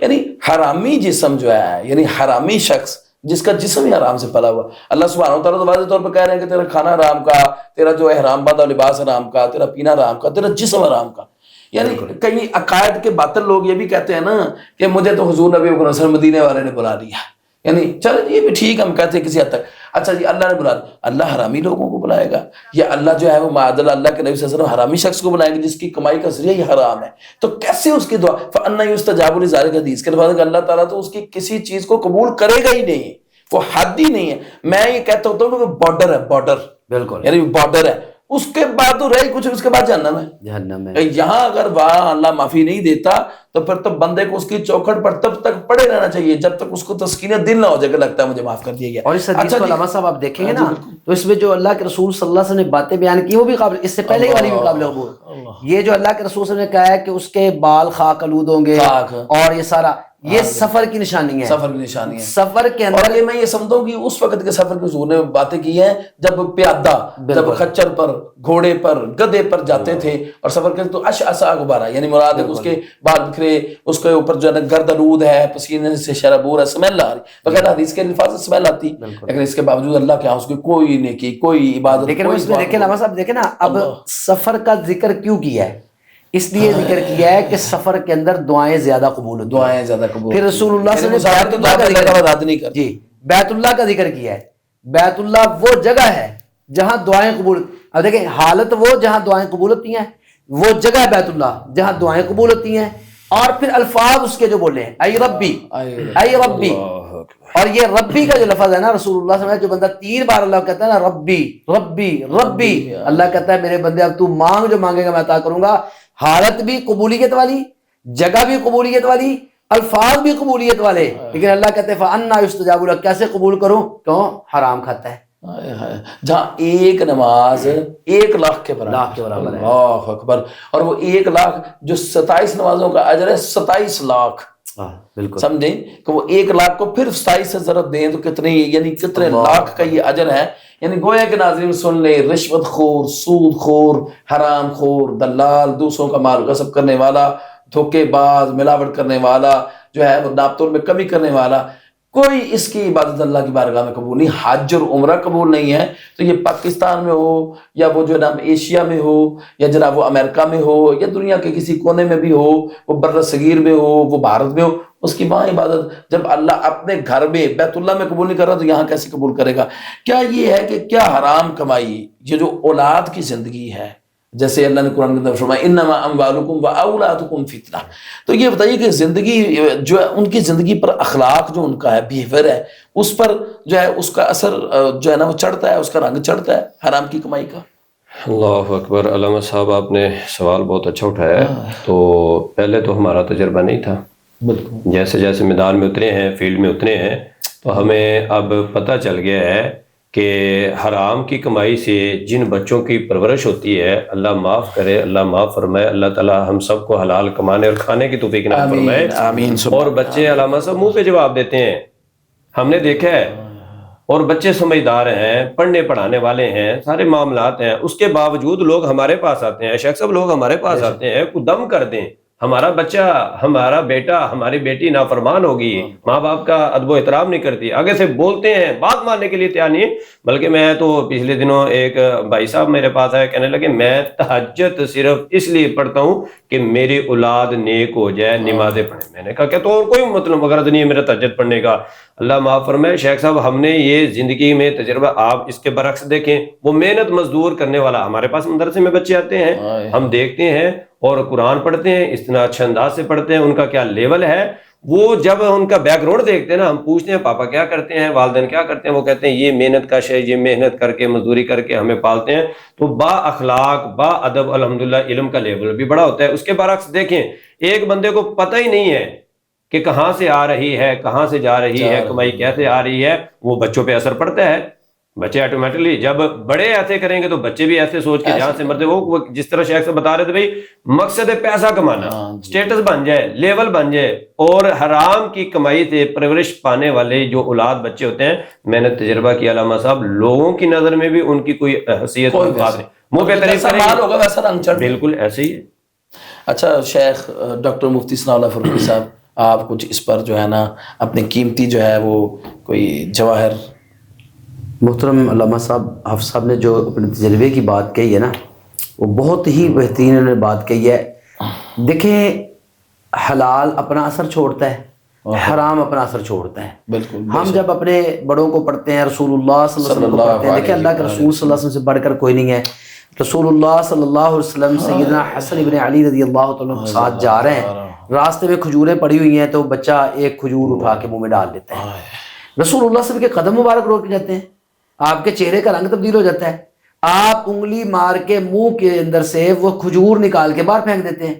یعنی حرامی جسم جو ہے، یعنی حرامی شخص جس کا جسم ہی حرام سے پلا ہوا، اللہ سبحانہ و تعالیٰ تو واضح طور پہ کہہ رہے ہیں کہ تیرا کھانا حرام کا، تیرا جو احرام باندھا لباس حرام کا، تیرا پینا حرام کا، تیرا جسم حرام کا. یعنی کئی عقائد کے باطل لوگ یہ بھی کہتے ہیں نا کہ مجھے تو حضور نبی اکرم صلی اللہ علیہ وسلم مدینے والے نے بلا لیا، یعنی چلو یہ بھی ٹھیک ہم کہتے ہیں کسی حد تک. اچھا جی اللہ نے بلا، اللہ حرامی لوگوں کو بلائے گا، یا اللہ جو ہے وہ معاذ اللہ کے نبی صلی اللہ علیہ وسلم حرامی شخص کو بلائیں گے جس کی کمائی کا ذریعہ یہ حرام ہے؟ تو کیسے اس کی دعا فَأَنَّىٰ يُسْتَجَابُ لِذَٰلِكَ حدیث کے الفاظ کہ اللہ تعالیٰ تو اس کی کسی چیز کو قبول کرے گا ہی نہیں، وہ حد ہی نہیں ہے. میں یہ کہتا ہوتا ہوں کہ وہ بارڈر ہے، بارڈر، بالکل، یعنی بارڈر ہے، اس کے بعد تو رہی کچھ، اس کے بعد جہنم ہے. یہاں اگر وہاں اللہ معافی نہیں دیتا تو پھر تو بندے کو اس کی چوکھٹ پر تب تک پڑے رہنا چاہیے جب تک اس کو تسکین دل نہ ہو جائے کہ لگتا ہے مجھے معاف کر دیا گیا. اور اس حدیث کو علامہ صاحب آپ دیکھیں گے نا تو اس میں جو اللہ کے رسول صلی اللہ علیہ وسلم نے باتیں بیان کی وہ بھی قابل، اس سے پہلے کی والی بھی قابل قبول. یہ جو اللہ کے رسول صلی اللہ علیہ وسلم نے کہا ہے کہ اس کے بال خاک آلود ہوں گے اور یہ سارا، یہ سفر کی نشانی ہے. سفر کی نشانی ہے. سفر کے اور اندر یہ میں یہ سمجھتا ہوں کہ اس وقت کے سفر کے حضور نے باتیں کی ہیں جب پیادہ، جب خچر پر، گھوڑے پر، گدے پر جاتے تھے اور سفر کرتے تو اشعث اغبارا، یعنی مراد ہے اس کے بال بکھرے، اس کے اوپر جو ہے گرد آلود ہے، پسینے سے شرابور ہے، سمیل آ رہی. بغیر حدیث کے الفاظ سے سمیل آتی، لیکن اس کے باوجود اللہ کے ہاں اس کی کوئی نیکی، کوئی عبادت. لیکن اس میں دیکھیں علامہ صاحب، دیکھیں نا اب سفر کا ذکر کیوں کیا ہے؟ اس لیے ذکر کیا ہے کہ سفر کے اندر دعائیں زیادہ قبول ہوتی ہیں. دعائیں زیادہ قبول. پھر رسول اللہ صلی اللہ علیہ وسلم نے جی بیت اللہ کا ذکر کیا ہے. بیت اللہ وہ جگہ ہے جہاں دعائیں قبول. اب دیکھیں حالت وہ جہاں دعائیں قبول ہوتی ہیں، وہ جگہ ہے بیت اللہ جہاں دعائیں قبول ہوتی ہیں. اور پھر الفاظ اس کے جو بولے ہیں اے ربی، اے ربی، اور یہ ربی کا جو لفظ ہے نا رسول اللہ صلی اللہ علیہ وسلم، جو بندہ 3 بار اللہ کہتا ہے نا ربی ربی ربی، اللہ کہتا ہے میرے بندے اب تو مانگ جو مانگے گا میں عطا کروں گا. حالت بھی قبولیت والی، جگہ بھی قبولیت والی، الفاظ بھی قبولیت والے. لیکن اللہ کہتے ہیں فَأَنَّا يُسْتَجَابُ لَكَ، کیسے قبول کروں؟ کیوں؟ حرام کھاتا ہے. جہاں ایک نماز 1 لاکھ کے برابر ہے. اللہ اکبر. اور وہ 1 لاکھ جو 27 نمازوں کا اجر ہے 27 لاکھ. بالکل سمجھیں کہ وہ 1 لاکھ کو پھر 27 سے ضرب دیں تو کتنے، یعنی کتنے لاکھ کا یہ اجر ہے. یعنی گویا کہ ناظرین سن لیں، رشوت خور، سود خور، حرام خور، دلال، دوسروں کا مال غصب کرنے والا، دھوکے باز، ملاوٹ کرنے والا، جو ہے وہ ناپ تول میں کمی کرنے والا، کوئی اس کی عبادت اللہ کی بارگاہ میں قبول نہیں. حج اور عمرہ قبول نہیں ہے تو یہ پاکستان میں ہو یا وہ جو نام ایشیا میں ہو یا جناب وہ امریکہ میں ہو یا دنیا کے کسی کونے میں بھی ہو، وہ بر صغیر میں ہو، وہ بھارت میں ہو، اس کی وہاں عبادت جب اللہ اپنے گھر میں بیت اللہ میں قبول نہیں کر رہا تو یہاں کیسے قبول کرے گا؟ کیا یہ ہے کہ کیا حرام کمائی، یہ جو اولاد کی زندگی ہے، جیسے اللہ نے قرآن کے اندر فرمایا انما اموالکم واولادکم فتنہ. تو یہ بتائیے کہ زندگی جو ہے ان کی زندگی پر اخلاق جو ان کا ہے، بیہیویئر ہے، اس پر جو ہے اس کا اثر جو ہے نا وہ چڑھتا ہے، اس کا رنگ چڑھتا ہے حرام کی کمائی کا. اللہ اکبر. علامہ صاحب آپ نے سوال بہت اچھا اٹھایا ہے. تو پہلے تو ہمارا تجربہ نہیں تھا، جیسے جیسے میدان میں اترے ہیں، فیلڈ میں اترے ہیں، تو ہمیں اب پتہ چل گیا ہے کہ حرام کی کمائی سے جن بچوں کی پرورش ہوتی ہے، اللہ معاف کرے، اللہ معاف فرمائے، اللہ تعالیٰ ہم سب کو حلال کمانے اور کھانے کی توفیق نصیب فرمائے. آمین. اور بچے علامہ صاحب منہ پہ جواب دیتے ہیں، ہم نے دیکھا ہے. اور بچے سمجھدار ہیں، پڑھنے پڑھانے والے ہیں، سارے معاملات ہیں، اس کے باوجود لوگ ہمارے پاس آتے ہیں، شیخ صاحب لوگ ہمارے پاس آتے ہیں کو دم کر دیں ہمارا بچہ، ہمارا بیٹا، ہماری بیٹی نافرمان ہوگی، ماں باپ کا ادب و احترام نہیں کرتی، آگے سے بولتے ہیں، بات ماننے کے لیے تیار نہیں. بلکہ میں تو پچھلے دنوں ایک بھائی صاحب میرے پاس آئے، کہنے لگے میں تہجد صرف اس لیے پڑھتا ہوں کہ میری اولاد نیک ہو جائے، نمازیں پڑھے. میں نے کہا کہ تو اور کوئی مطلب غرض نہیں ہے میرا تہجد پڑھنے کا. اللہ معاف فرمائے شیخ صاحب، ہم نے یہ زندگی میں تجربہ، آپ اس کے برعکس دیکھیں، وہ محنت مزدور کرنے والا، ہمارے پاس مدرسے میں بچے آتے ہیں، ہم دیکھتے ہیں اور قرآن پڑھتے ہیں، اس طرح اچھے انداز سے پڑھتے ہیں، ان کا کیا لیول ہے. وہ جب ان کا بیک گراؤنڈ دیکھتے ہیں نا، ہم پوچھتے ہیں پاپا کیا کرتے ہیں، والدین کیا کرتے ہیں، وہ کہتے ہیں یہ محنت کا شے، یہ محنت کر کے مزدوری کر کے ہمیں پالتے ہیں. تو با اخلاق، با ادب الحمدللہ علم کا لیول بھی بڑا ہوتا ہے. اس کے برعکس دیکھیں، ایک بندے کو پتہ ہی نہیں ہے کہ کہاں سے آ رہی ہے، کہاں سے جا رہی ہے، کمائی کیسے آ رہی ہے، وہ بچوں پہ اثر پڑتا ہے. بچے آٹومیٹکلی جب بڑے ایسے کریں گے تو بچے بھی ایسے سوچ کے جہاں سے مرتے، وہ جس طرح شیخ سے بتا رہے تھے بھائی، مقصد ہے پیسہ کمانا، سٹیٹس بن جائے، لیول بن جائے. اور حرام کی کمائی سے پرورش پانے والے جو اولاد بچے ہوتے ہیں، میں نے تجربہ کیا علامہ صاحب، لوگوں کی نظر میں بھی ان کی کوئی حیثیت نہیں، منہ پہ تعریف کریں، بالکل ایسے ہی ہے. اچھا شیخ ڈاکٹر مفتی ثناء اللہ فاروقی صاحب، آپ کچھ اس پر جو ہے نا اپنے قیمتی جو ہے وہ کوئی جواہر. محترم علامہ صاحب، حافظ صاحب نے جو اپنے تجربے کی بات کہی ہے نا، وہ بہت ہی بہترین انہوں نے بات کہی ہے. دیکھیں حلال اپنا اثر چھوڑتا ہے، حرام اپنا اثر چھوڑتا ہے. بالکل. ہم جب اپنے بڑوں کو پڑھتے ہیں، رسول اللہ صلی اللہ علیہ وسلم کو پڑھتے ہیں، دیکھیں اللہ کے رسول صلی اللہ علیہ وسلم سے بڑھ کر کوئی نہیں ہے. رسول اللہ صلی اللہ علیہ وسلم سیدنا حسن ابن علی رضی اللہ تعالیٰ کے ساتھ جا رہے ہیں، راستے میں کھجوریں پڑی ہوئی ہیں تو بچہ ایک کھجور اٹھا کے منہ میں ڈال دیتا ہے. رسول اللہ صلی اللہ علیہ وسلم کے قدم مبارک روک جاتے ہیں، آپ کے چہرے کا رنگ تبدیل ہو جاتا ہے، آپ انگلی مار کے منہ کے اندر سے وہ کھجور نکال کے باہر پھینک دیتے ہیں.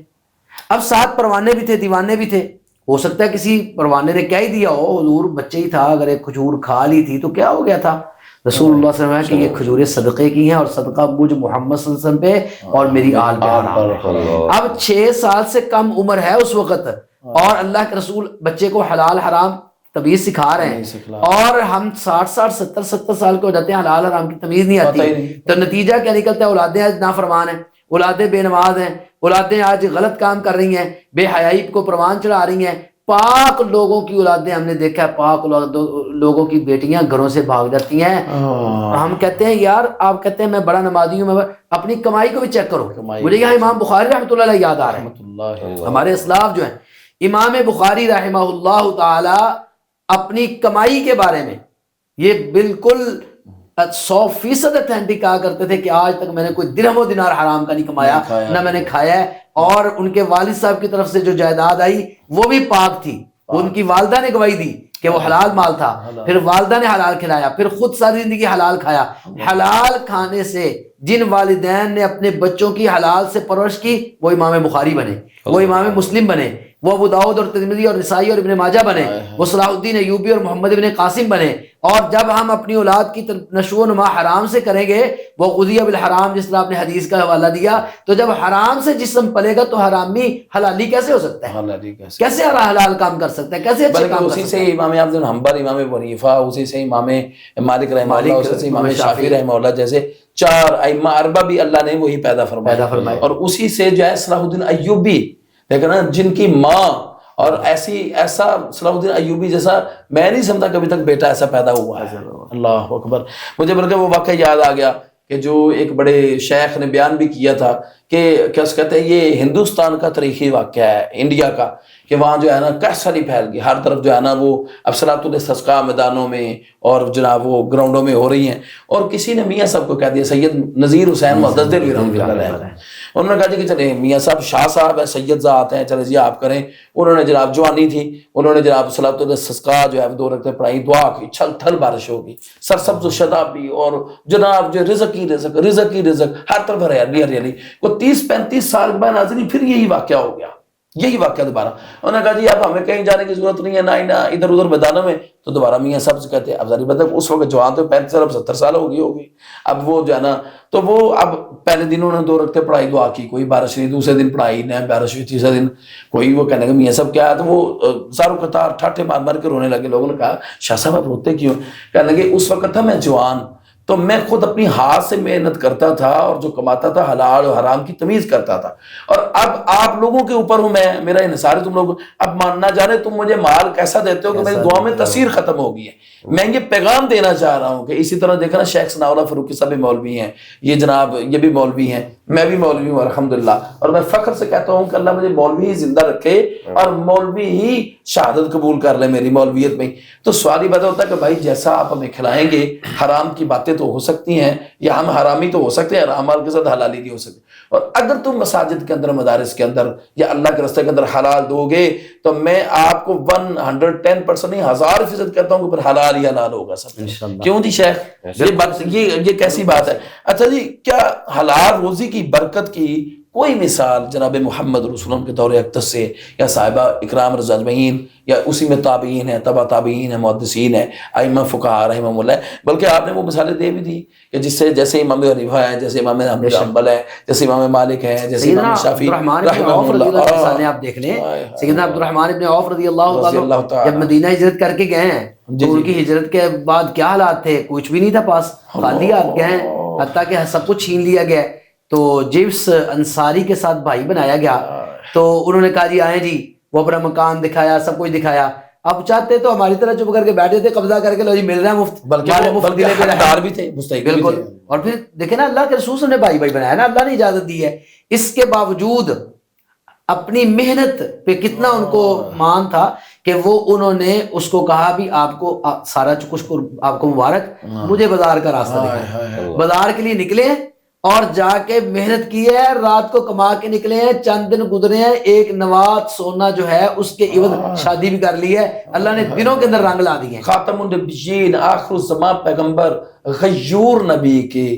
اب 7 پروانے بھی تھے، دیوانے بھی تھے. ہو سکتا ہے کسی پروانے نے کیا ہی دیا ہو، حضور بچے ہی تھا، اگر ایک کھجور کھا لی تھی تو کیا ہو گیا تھا. رسول اللہ صلی اللہ علیہ وسلم کہ یہ کھجوریں صدقے کی ہیں اور صدقہ مجھ محمد صلی اللہ علیہ وسلم پہ اور میری آل پہ حرام ہے. اب 6 سال سے کم عمر ہے اس وقت، اور اللہ کے رسول بچے کو حلال حرام تمیز سکھا رہے ہیں، اور ہم 60 70 سال کے ہو جاتے ہیں، حلال حرام کی تمیز نہیں آتی. تو نتیجہ کیا نکلتا ہے؟ اولادیں آج نافرمان ہیں، اولادیں بے نماز ہیں، اولادیں آج غلط کام کر رہی ہیں، بے حیائی کو پروان چڑھا رہی ہیں. پاک لوگوں کی اولادیں ہم نے دیکھا ہے، پاک لوگوں کی بیٹیاں گھروں سے بھاگ جاتی ہیں. ہم کہتے ہیں یار، آپ کہتے ہیں میں بڑا نمازی ہوں، میں اپنی کمائی کو بھی چیک کرو. مجھے یہاں امام بخاری رحمۃ اللہ علیہ یاد آ رہے ہیں. ہمارے اسلاف جو ہیں، امام بخاری رحمہ اللہ تعالی اپنی کمائی کے بارے میں یہ بالکل 100% اتھینٹک کہا کرتے تھے کہ آج تک میں نے کوئی درہم و دینار حرام کا نہیں کمایا، نہ میں نے کھایا ہے. اور ان کے والد صاحب کی طرف سے جو جائیداد آئی وہ بھی پاک تھی. ان کی والدہ نے گواہی دی کہ وہ حلال مال تھا، پھر والدہ نے حلال کھلایا، پھر خود ساری زندگی حلال کھایا. حلال کھانے سے جن والدین نے اپنے بچوں کی حلال سے پرورش کی وہ امام بخاری بنے، وہ امام مسلم بنے، وہ ابو داؤد اور ترمذی اور نسائی اور ابن ماجہ بنے، وہ صلاح الدین ایوبی اور محمد ابن قاسم بنے. اور جب ہم اپنی اولاد کی نشو و نما حرام سے کریں گے، وہ غذی بالحرام، جس طرح آپ نے حدیث کا حوالہ دیا، تو جب حرام سے جسم پلے گا تو حرامی حلالی کیسے ہو سکتا ہے؟ کیسے حلال کام کر سکتا ہے؟ کیسے اچھے کام کر سکتا ہے؟ اسی سے امام احمد بن حنبل، امام ابو حنیفہ، اسی سے امام مالک رحمہ اللہ، اسی سے امام شافعی رحمہ اللہ جیسے 4 ائمہ اربعہ بھی اللہ نے وہی پیدا فرمایا. اور اسی سے جو ہے صلاح الدین ایوبی، دیکھیں نا، جن کی ماں، اور ایسا صلاح الدین ایوبی جیسا میں نہیں سمجھتا کبھی تک بیٹا ایسا پیدا ہوا ہے. اللہ اکبر. مجھے بلکہ وہ واقعہ یاد آ گیا کہ جو ایک بڑے شیخ نے بیان بھی کیا تھا کہ کیا کہتے ہیں، یہ ہندوستان کا تاریخی واقعہ ہے، انڈیا کا، کہ وہاں جو ہے نا کیسری پھیل گئی ہر طرف، جو ہے نا وہ اب صلاۃ الاستسقاء میدانوں میں اور جناب وہ گراؤنڈوں میں ہو رہی ہیں. اور کسی نے میاں صاحب کو کہہ دیا، سید نذیر حسین محدث دہلوی رحمۃ اللہ علیہ، انہوں نے کہا جی کہ چلے میاں صاحب، شاہ صاحب ہے، سید ذات ہیں، چلے جی آپ کریں. انہوں نے جناب جوانی تھی، انہوں نے جناب صلاۃ الاستسقاء جو ہے 2 رکعتیں پڑھائی، دعا کی، چھل تھل بارش ہوگی، سرسبز و شادابی، اور جناب جو رزق ہی رزق، ہر طرف ہریالی ہریالی. کو 30-35 سال بعد ناظرین پھر یہی واقعہ ہو گیا، یہی واقعہ دوبارہ. انہوں نے کہا جی اب ہمیں کہیں جانے کی ضرورت نہیں ہے، نہ ادھر ادھر میدانوں میں. تو دوبارہ میاں صاحب سے کہتے ہیں، اب ظاہر مطلب اس وقت جوان تو 35 اب 70 سال ہوگی. اب وہ جو ہے نا، تو وہ اب پہلے دن انہوں نے 2 رکعتیں پڑھائی، دعا کی، کوئی بارش نہیں. دوسرے دن پڑھائی، نہ بارش ہوئی. تیسرے دن کوئی وہ کہنے لگا میاں صاحب کیا ہے، تو وہ زاروں قطار ٹھاٹھے مار مار کے رونے لگے. لوگوں نے کہا شاہ صاحب آپ روتے کیوں؟ کہنے لگے اس وقت تھا میں جوان، تو میں خود اپنی ہاتھ سے محنت کرتا تھا اور جو کماتا تھا حلال و حرام کی تمیز کرتا تھا. اور اب آپ لوگوں کے اوپر ہوں میں، میرا انحصار ہے تم لوگ. اب مان نہ جانے تم مجھے مال کیسا دیتے ہو کہ میری دعا میں تاثیر ختم ہو گئی ہے. میں یہ پیغام دینا چاہ رہا ہوں کہ اسی طرح دیکھا نا، شیخ ثناء اللہ فاروقی صاحب بھی مولوی ہیں، یہ جناب یہ بھی مولوی ہیں، میں بھی مولوی ہوں الحمدللہ. اور میں فخر سے کہتا ہوں کہ اللہ مجھے مولوی ہی زندہ رکھے اور مولوی ہی شہادت قبول کر لے میری مولویت میں. تو سوال ہی پیدا ہوتا ہے کہ بھائی جیسا آپ ہمیں کھلائیں گے، حرام کی باتیں تو ہو سکتی ہیں، یا ہم حرامی تو ہو سکتے ہیں، حرام مال کے ساتھ حلالی نہیں ہو سکتی. اور اگر تم مساجد کے اندر، مدارس کے اندر یا اللہ کے راستے کے اندر حلال دو گے تو میں آپ کو 110% نہیں 1000% کہتا ہوں کہ پھر حلال ہی حلال ہوگا سب. کیوں جی شیخ، یہ کیسی بات ہے؟ اچھا جی، کیا حلال روزی کی برکت کی کوئی مثال جناب محمد رسول اللہ کے دور اقدس سے، یا صحابہ اکرام رضی اللہ عنہم، یا اسی میں تابعین ہیں، تبع تابعین ہیں، محدثین ہیں، ائمہ فقہاء رحمہم اللہ؟ بلکہ آپ نے وہ مثالیں دے بھی دی کہ جس سے، جیسے امام حنیفہ ہے، جیسے امام احمد بن حنبل ہے، جیسے امام مالک ہے، جیسے امام شافعی رحمہ اللہ. آپ دیکھ لیں سیدنا عبد الرحمن ابن عوف رضی اللہ تعالی جب مدینہ ہجرت کر کے گئے ہیں، تو ان کی ہجرت کے بعد کیا حالات تھے؟ کچھ بھی نہیں تھا پاس، خالی ہاتھ گئے ہیں، حتیٰ کہ سب کچھ چھین لیا گیا. تو جس انصاری کے ساتھ بھائی بنایا گیا، تو انہوں نے کہا جی آئیں جی، وہ اپنا مکان دکھایا، سب کچھ دکھایا. اب چاہتے تو ہماری طرح چپ کر کے بیٹھے تھے، قبضہ کر کے لو جی مل رہا ہے مفت، بلکہ حقدار بھی تھے، مستحق بھی تھے. بالکل. اور پھر دیکھیں نا، اللہ کے رسول نے بھائی بنایا نا، اللہ نے اجازت دی ہے. اس کے باوجود اپنی محنت پہ کتنا ان کو مان تھا کہ وہ انہوں نے اس کو کہا بھی آپ کو سارا کچھ آپ کو مبارک، مجھے بازار کا راستہ دکھائیں. بازار کے لیے نکلے اور جا کے محنت کی ہے, رات کو کما کے نکلے ہیں, چند دن گزرے ہیں, ایک نوات سونا جو ہے اس کے عوض شادی بھی کر لی ہے, اللہ نے دنوں کے اندر رنگ لا دیے ہیں. خاتم النبیین, آخر الزمان پیغمبر, غیور نبی کے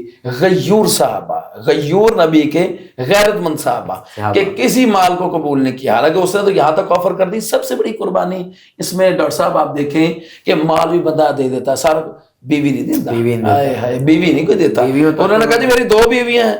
غیور صحابہ, غیور نبی کے غیرت مند صحابہ کہ کسی مال کو قبول نہیں کیا, حالانکہ اس نے تو یہاں تک آفر کر دی. سب سے بڑی قربانی اس میں ڈاکٹر صاحب آپ دیکھیں کہ مال بھی بندہ دے دیتا, سارا بیوی نہیں دیتا, بیوی نہیں کوئی دیتا. انہوں نے کہا جی میری 2 بیویاں ہیں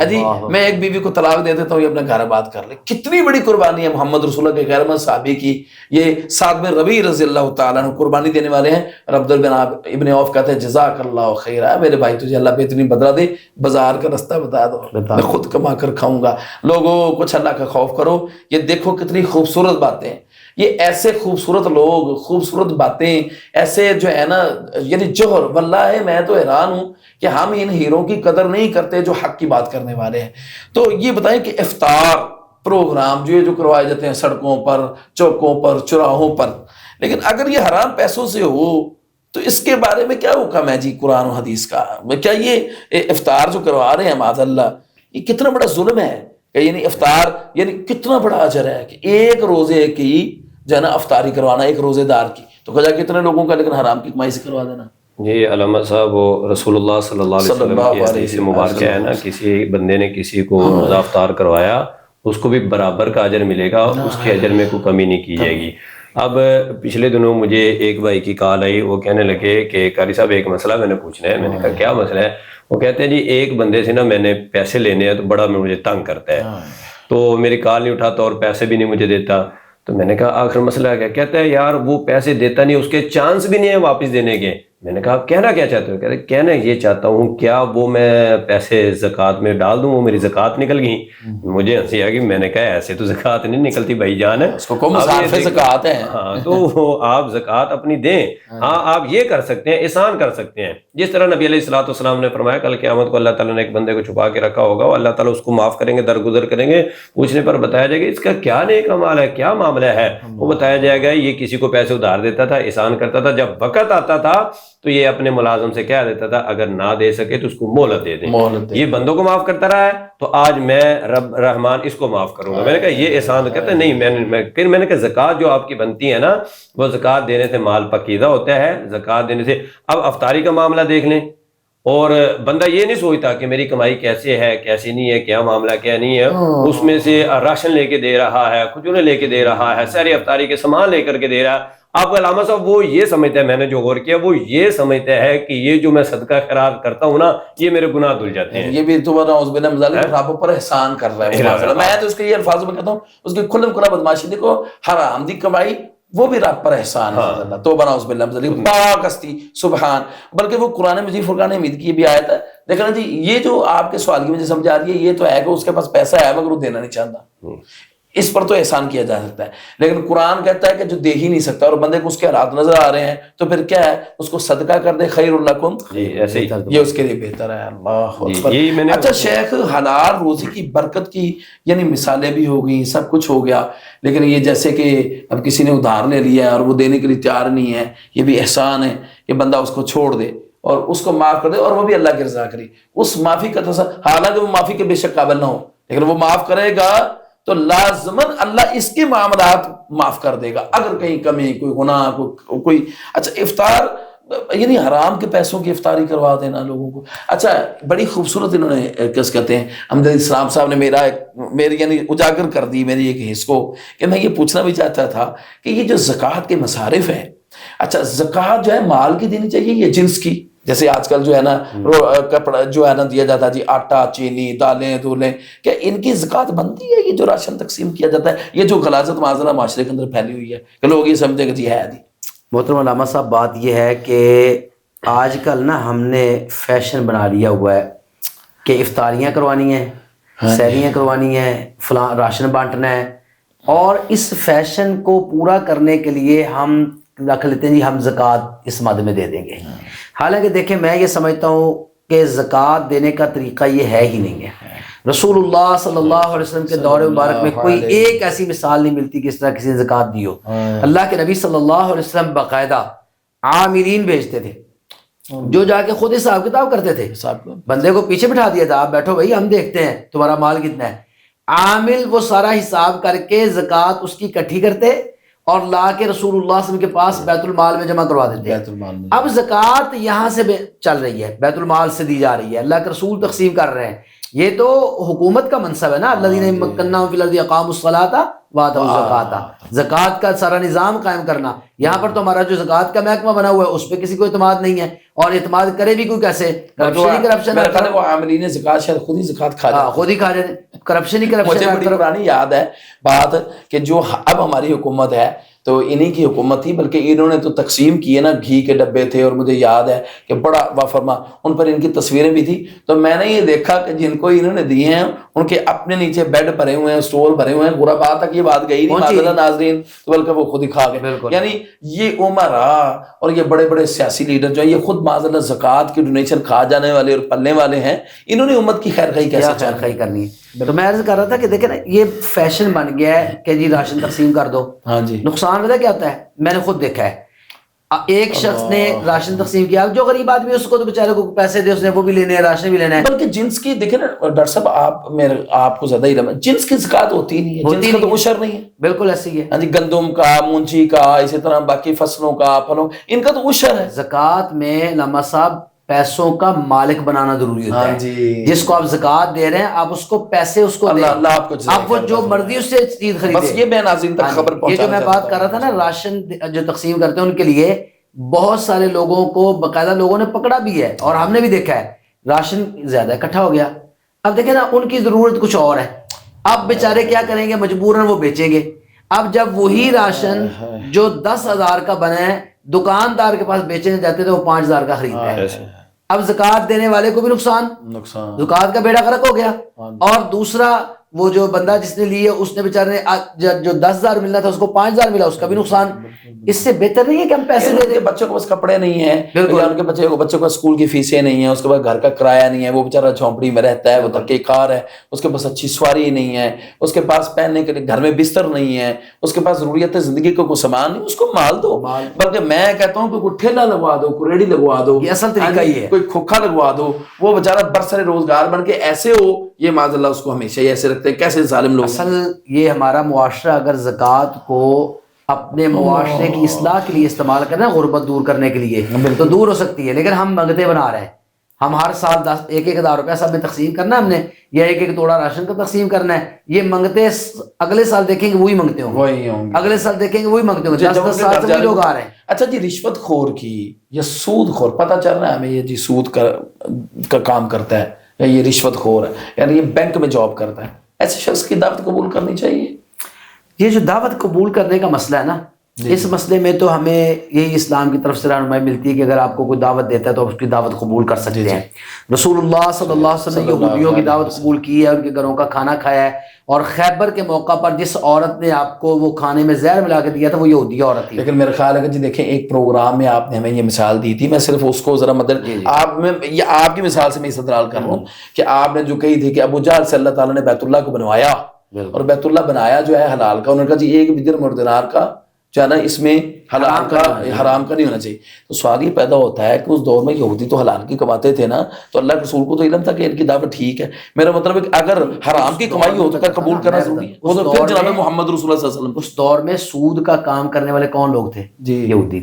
جی, میں ایک بیوی کو طلاق دے دیتا ہوں, یہ اپنا گھر آباد کر لے. کتنی بڑی قربانی ہے محمد رسول اللہ کے غیر مند صحابی کی. یہ سعد بن ربیع رضی اللہ تعالیٰ عنہ قربانی دینے والے ہیں. عبد ابن عوف کہتے ہیں جزاک اللہ خیر, میرے بھائی تجھے اللہ بہترین بدلہ دے, بازار کا رستہ بتا دو, میں خود کما کر کھاؤں گا. لوگوں کچھ اللہ کا خوف کرو. یہ دیکھو کتنی خوبصورت باتیں ہیں, یہ ایسے خوبصورت لوگ, خوبصورت باتیں, ایسے جو ہے نا یعنی جوہر. واللہ میں تو حیران ہوں کہ ہم ان ہیروں کی قدر نہیں کرتے جو حق کی بات کرنے والے ہیں. تو یہ بتائیں کہ افطار پروگرام جو کروائے جاتے ہیں سڑکوں پر, چوکوں پر, چوراہوں پر, لیکن اگر یہ حرام پیسوں سے ہو تو اس کے بارے میں کیا حکم ہے جی قرآن و حدیث کا؟ کیا یہ افطار جو کروا رہے ہیں معاذ اللہ, یہ کتنا بڑا ظلم ہے کہ یعنی افطار یعنی کتنا بڑا اجر ہے کہ ایک روزے کی جو ہے نا افطاری کروانا, ایک روزے دار کی, تو کہا کتنے لوگوں کا, لیکن حرام کی کمائی سے کروا دینا. جی علامہ صاحب, وہ رسول اللہ صلی اللہ علیہ وسلم کی حدیث مبارکہ ہے نا, کسی بندے نے کسی کو روزہ افطار کروایا اس کو بھی برابر کا اجر ملے گا, اس کے اجر میں کوئی کمی نہیں کی جائے گی. اب پچھلے دنوں مجھے ایک بھائی کی کال آئی, وہ کہنے لگے کہ قاری صاحب ایک مسئلہ میں نے پوچھنا ہے. میں نے کہا کیا مسئلہ ہے؟ وہ کہتے ہیں جی ایک بندے سے نا میں نے پیسے لینے ہیں تو بڑا مجھے تنگ کرتا ہے, تو میری کال نہیں اٹھاتا اور پیسے بھی نہیں مجھے دیتا. تو میں نے کہا آخر مسئلہ کیا؟ کہتا ہے یار وہ پیسے دیتا نہیں, اس کے چانس بھی نہیں ہے واپس دینے کے. میں نے کہا کہنا کیا چاہتے ہو؟ کہتے کہنا یہ چاہتا ہوں کیا وہ میں پیسے زکوٰۃ میں ڈال دوں, وہ میری زکوٰۃ نکل گئی. مجھے ہنسی آ گئی. میں نے کہا ایسے تو زکوٰۃ نہیں نکلتی بھائی جان, زکوٰۃ ہے. ہاں تو آپ زکوٰۃ اپنی دیں. ہاں آپ یہ کر سکتے ہیں, احسان کر سکتے ہیں, جس طرح نبی علیہ الصلوۃ والسلام نے فرمایا کل قیامت کو اللہ تعالیٰ نے ایک بندے کو چھپا کے رکھا ہوگا, اللہ تعالیٰ اس کو معاف کریں گے, درگزر کریں گے, پوچھنے پر بتایا جائے گا اس کا کیا نیک اعمال ہے, کیا معاملہ ہے. وہ بتایا جائے گا یہ کسی کو پیسے ادھار دیتا تھا, احسان کرتا تھا, جب وقت آتا تھا تو یہ اپنے ملازم سے کہہ دیتا تھا اگر نہ دے سکے تو اس کو مہلت دے دیں. یہ بندوں کو معاف کرتا رہا ہے تو آج میں رب رحمان اس کو معاف کروں گا. میں نے کہا یہ احسان کرتا ہے نہیں. پھر میں نے کہا زکوٰۃ جو آپ کی بنتی ہے نا, وہ زکوٰۃ دینے سے مال پکیزہ ہوتا ہے, زکوٰۃ دینے سے. اب افطاری کا معاملہ دیکھ لیں, اور بندہ یہ نہیں سوچتا کہ میری کمائی کیسے ہے کیسی نہیں ہے, کیا معاملہ کیا نہیں ہے. اس میں سے راشن لے کے دے رہا ہے, کھجوریں لے کے دے رہا ہے, ساری افطاری کے سامان لے کر کے دے رہا ہے. آپ علامہ صاحب وہ یہ سمجھتا ہے, میں نے جو غور کیا وہ یہ سمجھتا ہے کہ یہ جو میں صدقہ خیرات کرتا ہوں نا یہ میرے گناہ دھل جاتے ہیں. یہ بھی تو رب پر احسان کر رہا ہے. میں تو اس کے یہ الفاظ میں کہتا ہوں اس کی کھلم کھلا بدماشی دیکھو, حرام دی کمائی وہ بھی رب پر احسان ہے. تو بناؤ پاک ہستی سبحان. بلکہ وہ قرآن مجید فرقان حمید کی بھی آیت ہے, دیکھنا جی یہ جو آپ کے سوال کی وجہ سمجھ آ رہی ہے, یہ تو ہے کہ اس کے پاس پیسہ ہے مگر وہ دینا نہیں چاہتا, اس پر تو احسان کیا جا سکتا ہے. لیکن قرآن کہتا ہے کہ جو دے ہی نہیں سکتا اور بندے کو اس کے حالات نظر آ رہے ہیں تو پھر کیا ہے, اس کو صدقہ کر دے, خیر لکم, یہ اس کے لیے بہتر ہے. اللہ اکبر. اچھا شیخ, حلال روزی کی برکت کی یعنی مثالیں بھی ہو گئی, سب کچھ ہو گیا, لیکن یہ جیسے کہ اب کسی نے ادھار لے لیا ہے اور وہ دینے کے لیے تیار نہیں ہے, یہ بھی احسان ہے کہ بندہ اس کو چھوڑ دے اور اس کو معاف کر دے اور وہ بھی اللہ کی رضا کرے. اس معافی کا حالانکہ وہ معافی کے بے شک قابل نہ ہو, لیکن وہ معاف کرے گا تو لازماً اللہ اس کے معاملات معاف کر دے گا اگر کہیں کمی, کوئی گناہ, کوئی. اچھا افطار یعنی حرام کے پیسوں کی افطاری کروا دینا لوگوں کو. اچھا بڑی خوبصورت انہوں نے کس کہتے ہیں حمد اسلام صاحب نے میری یعنی اجاگر کر دی میری ایک حص کو, کہ میں یہ پوچھنا بھی چاہتا تھا کہ یہ جو زکوٰۃ کے مصارف ہیں, اچھا زکوٰۃ جو ہے مال کی دینی چاہیے یا جنس کی؟ جیسے آج کل جو ہے نا کپڑا جو ہے نا دیا جاتا ہے جی, آٹا, چینی, دالیں, دولیں, کیا ان کی زکوٰۃ بنتی ہے؟ یہ جو راشن تقسیم کیا جاتا ہے, یہ جو غلاظت معاشرہ معاشرے کے اندر پھیلی ہوئی ہے کہ لوگ یہ سمجھتے ہیں کہ جی ہے جی. محترم علامہ صاحب بات یہ ہے کہ آج کل نا ہم نے فیشن بنا لیا ہوا ہے کہ افطاریاں کروانی ہیں, سحریاں کروانی ہیں, فلاں راشن بانٹنا ہے, اور اس فیشن کو پورا کرنے کے لیے ہم رکھ لیتے ہیں جی ہم زکوٰۃ اس مد میں دے دیں گے. حالانکہ دیکھیں میں یہ سمجھتا ہوں کہ زکوٰۃ دینے کا طریقہ یہ ہے ہی نہیں ہے. رسول اللہ صلی اللہ علیہ وسلم کے دور مبارک میں کوئی ایک ایسی مثال نہیں ملتی کہ اس طرح کسی نے زکوٰۃ دی ہو. اللہ کے نبی صلی اللہ علیہ وسلم باقاعدہ عامرین بھیجتے تھے جو جا کے خود حساب کتاب کرتے تھے، بندے کو پیچھے بٹھا دیا تھا، آپ بیٹھو بھائی ہم دیکھتے ہیں تمہارا مال کتنا ہے. عامل وہ سارا حساب کر کے زکوٰۃ اس کی اکٹھی کرتے اور لا کے رسول اللہ صلی اللہ علیہ وسلم کے پاس بیت المال میں جمع کروا دیتے. اب زکوٰۃ یہاں سے چل رہی ہے، بیت المال سے دی جا رہی ہے، اللہ کے رسول تقسیم کر رہے ہیں. یہ تو حکومت کا منصب ہے نا، الذین مکناہم فی الارض اقاموا الصلاۃ وآتوا الزکاۃ، زکوٰۃ کا سارا نظام قائم کرنا. یہاں پر تو ہمارا جو زکوٰۃ کا محکمہ بنا ہوا ہے اس پہ کسی کو اعتماد نہیں ہے، اور اعتماد کرے بھی کوئی کیسے؟ کرپشن. وہ عاملین زکوٰۃ شاید خود ہی زکوٰۃ کھا جاتے ہیں، خود ہی کھا جاتے ہیں. کرپشن ہی مجھے کرپشن. بڑی پرانی یاد ہے بات کہ جو اب ہماری حکومت ہے تو انہی کی حکومت تھی، بلکہ انہوں نے تو تقسیم کیے نا، گھی کے ڈبے تھے، اور مجھے یاد ہے کہ بڑا وافرما ان پر ان کی تصویریں بھی تھی. تو میں نے یہ دیکھا کہ جن کو انہوں نے دیے ہیں ان کے اپنے نیچے بیڈ بھرے ہوئے ہیں، اسٹور بھرے ہوئے ہیں. غربا تک یہ بات گئی نہیں معذرت ناظرین، بلکہ وہ خود ہی کھا گئے. یعنی یہ عمرا اور یہ بڑے بڑے سیاسی لیڈر جو ہیں یہ خود معذرت زکوٰۃ کی ڈونیشن کھا جانے والے اور پلنے والے ہیں. انہوں نے امت کی خیر خواہی کیسے خیر خواہی کرنی ہے؟ تو میں عرض کر رہا تھا کہ دیکھیں نا یہ فیشن بن گیا ہے کہ جی راشن تقسیم کر دو. ہاں جی. نقصان پتہ کیا ہوتا ہے؟ میں نے خود دیکھا ہے، ایک شخص نے راشن تقسیم کیا، جو غریب آدمی اس کو تو بیچارے کو پیسے دے، اس نے وہ بھی لینے ہیں، راشن بھی لینا ہے. بلکہ جنس کی دیکھیں نا ڈاکٹر صاحب، آپ کو زیادہ علم ہے، جنس کی زکوٰۃ ہوتی ہی نہیں ہے، جنس کا تو عشر نہیں ہے. بالکل ایسے ہی ہے. ہاں جی، گندم کا، مونجی کا، اسی طرح باقی فصلوں کا، پھلوں، ان کا تو عشر ہے. زکوٰۃ میں علامہ صاحب پیسوں کا مالک بنانا ضروری ہوتا ہے. جس کو آپ زکوٰۃ دے رہے ہیں آپ اس کو پیسے اس کو دیں، آپ وہ جو مرضی اس سے چیز خریدیں. بس یہ میں ناظرین تک خبر یہ جو میں بات کر رہا تھا نا، راشن جو تقسیم کرتے ہیں ان کے لیے بہت سارے لوگوں کو باقاعدہ لوگوں نے پکڑا بھی ہے، اور ہم نے بھی دیکھا ہے راشن زیادہ اکٹھا ہو گیا. اب دیکھیں نا ان کی ضرورت کچھ اور ہے، اب بیچارے کیا کریں گے؟ مجبوراً وہ بیچیں گے. اب جب وہی راشن جو 10,000 کا بنا ہے دکاندار کے پاس بیچنے جاتے تھے وہ 5,000 کا خریدتا ہے. اب زکوٰۃ دینے والے کو بھی نقصان، زکوٰۃ کا بیڑا غرق ہو گیا. اور دوسرا وہ جو بندہ جس نے لیے اس نے بیچارے جو 10,000 ملنا تھا اس کو 5,000 ملا، اس کا بھی نقصان. اس سے بہتر نہیں ہے کہ ہم پیسے دے دیں. بچوں کو بس کپڑے نہیں ہیں، یا ان کے بچوں کو اسکول کی فیسیں نہیں ہیں، اس کے بعد گھر کا کرایہ نہیں ہے، وہ بیچارہ جھونپڑی میں رہتا ہے، وہ دھکے کار ہے، اس کے پاس اچھی سواری نہیں ہے، اس کے پاس پہننے کے لیے گھر میں بستر نہیں ہے، اس کے پاس ضروریات زندگی کا کوئی سامان نہیں، اس کو مال دو. بلکہ میں کہتا ہوں کہ کوئی ٹھیلا لگوا دو، کوئی ریڑھی لگوا دو، یہ اصل طریقہ ہی ہے. کوئی کھوکھا لگوا دو، وہ بیچارہ برسر روزگار بن کے ایسے ہو. یہ معاذ اللہ اس کو ہمیشہ ہی ایسے رکھتے ہیں، کیسے ظالم لوگ. اصل یہ ہمارا معاشرہ اگر زکوٰۃ کو اپنے معاشرے کی اصلاح کے لیے استعمال کرنا ہے، غربت دور کرنے کے لیے تو دور ہو سکتی ہے. لیکن ہم منگتے بنا رہے ہیں، ہم ہر سال 1,000 روپیہ سب میں تقسیم کرنا ہے ہم نے، یا 1 توڑا راشن کا تقسیم کرنا ہے. یہ منگتے اگلے سال دیکھیں گے وہی منگتے ہوں گے، اگلے سال دیکھیں گے وہی منگتے ہوں گے. 10 سال سے وہی لوگ آ رہے ہیں. اچھا جی، رشوت خور کی یا سود خور پتہ چل رہا ہے ہمیں، یہ جی سود کا کام کرتا ہے یا یہ رشوت خور ہے، یعنی یہ بینک میں جاب کرتا ہے، ایسے شخص کی دعوت قبول کرنی چاہیے؟ یہ جو دعوت قبول کرنے کا مسئلہ ہے نا، اس مسئلے میں تو ہمیں یہی اسلام کی طرف سے رہنمائی ملتی ہے کہ اگر آپ کو کوئی دعوت دیتا ہے تو آپ اس کی دعوت قبول کر سکتے ہیں. رسول اللہ صلی اللہ علیہ وسلم نے یہودیوں کی دعوت قبول کی ہے، ان کے گھروں کا کھانا کھایا ہے. اور خیبر کے موقع پر جس عورت نے آپ کو وہ کھانے میں زہر ملا کے دیا تھا وہ یہودی عورت تھی. لیکن میرا خیال ہے کہ جی دیکھیں ایک پروگرام میں آپ نے ہمیں یہ مثال دی تھی، میں صرف اس کو ذرا آپ کی مثال سے میں استدلال کر رہا ہوں کہ آپ نے جو کہی تھی کہ ابو جہل سے اللہ تعالیٰ نے بیت اللہ کو بنوایا، اور بیت اللہ بنایا جو ہے حلال کا، انہوں نے کہا جی 1 درہم اور دینار کا جو ہے نا اس میں حلال کا حرام کا نہیں ہونا چاہیے. تو سوال یہ پیدا ہوتا ہے کہ اس دور میں یہودی تو حلال کی کماتے تھے نا، تو اللہ کے رسول کو تو علم تھا کہ ان کی دعوت ٹھیک ہے. میرا مطلب ہے کہ اگر حرام کی کمائی ہو تو کیا قبول کرنا ضروری ہے؟ وہ تو پھر جناب محمد رسول اللہ صلی اللہ علیہ وسلم. اس دور میں سود کا کام کرنے والے کون لوگ تھے؟ جی یہودی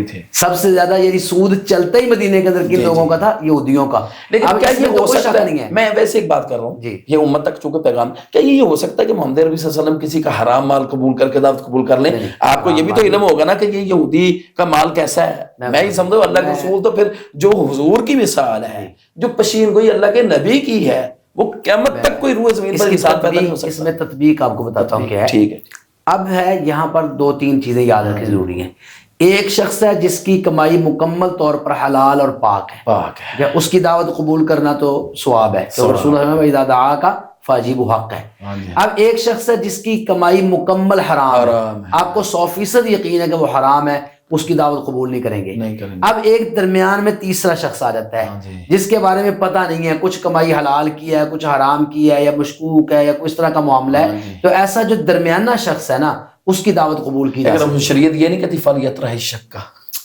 تھے. سب سے زیادہ یعنی سود چلتا ہی مدینے کے اندر کن لوگوں کا تھا؟ یہودیوں کا. لیکن کیا یہ ہو سکتا ہے، میں ویسے ایک بات کر رہا ہوں یہ امت تک چونکہ پیغام، کیا یہ ہو سکتا ہے کہ محمد عربی صلی اللہ علیہ وسلم کسی کا حرام مال قبول کر کے دعوت قبول کر لیں؟ آپ کو یہ بھی تو علم ہوگا نا کہ یہ یہودی کا مال کیسا ہے. میں ہی سمجھو اللہ کے رسول تو پھر جو حضور کی مثال ہے، جو پشین گوئی اللہ کے نبی کی ہے، وہ قیامت تک کوئی روح زمین پر انسان پیدا نہیں ہو سکتا. اس میں تطبیق آپ کو بتاتا ہوں کیا ہے. ٹھیک ہے. اب ہے یہاں پر 2-3 چیزیں یاد رکھنی ضروری ہیں. ایک شخص ہے جس کی کمائی مکمل طور پر حلال اور پاک ہے، اس کی دعوت قبول کرنا تو ثواب ہے، تو رسول اللہ نے اذا دعاک فاجیب حق ہے. اب ایک شخص ہے جس کی کمائی مکمل حرام ہے، آپ کو 100% یقین ہے کہ وہ حرام ہے، اس کی دعوت قبول نہیں کریں گے. اب ایک درمیان میں تیسرا شخص آ جاتا ہے جس کے بارے میں پتہ نہیں ہے، کچھ کمائی حلال کی ہے، کچھ حرام کی ہے، یا مشکوک ہے، یا کچھ طرح کا معاملہ ہے. تو ایسا جو درمیانہ شخص ہے نا اس کی دعوت قبول کی جائے. شریعت یہ نہیں کہتی فلیطرح الشک کا،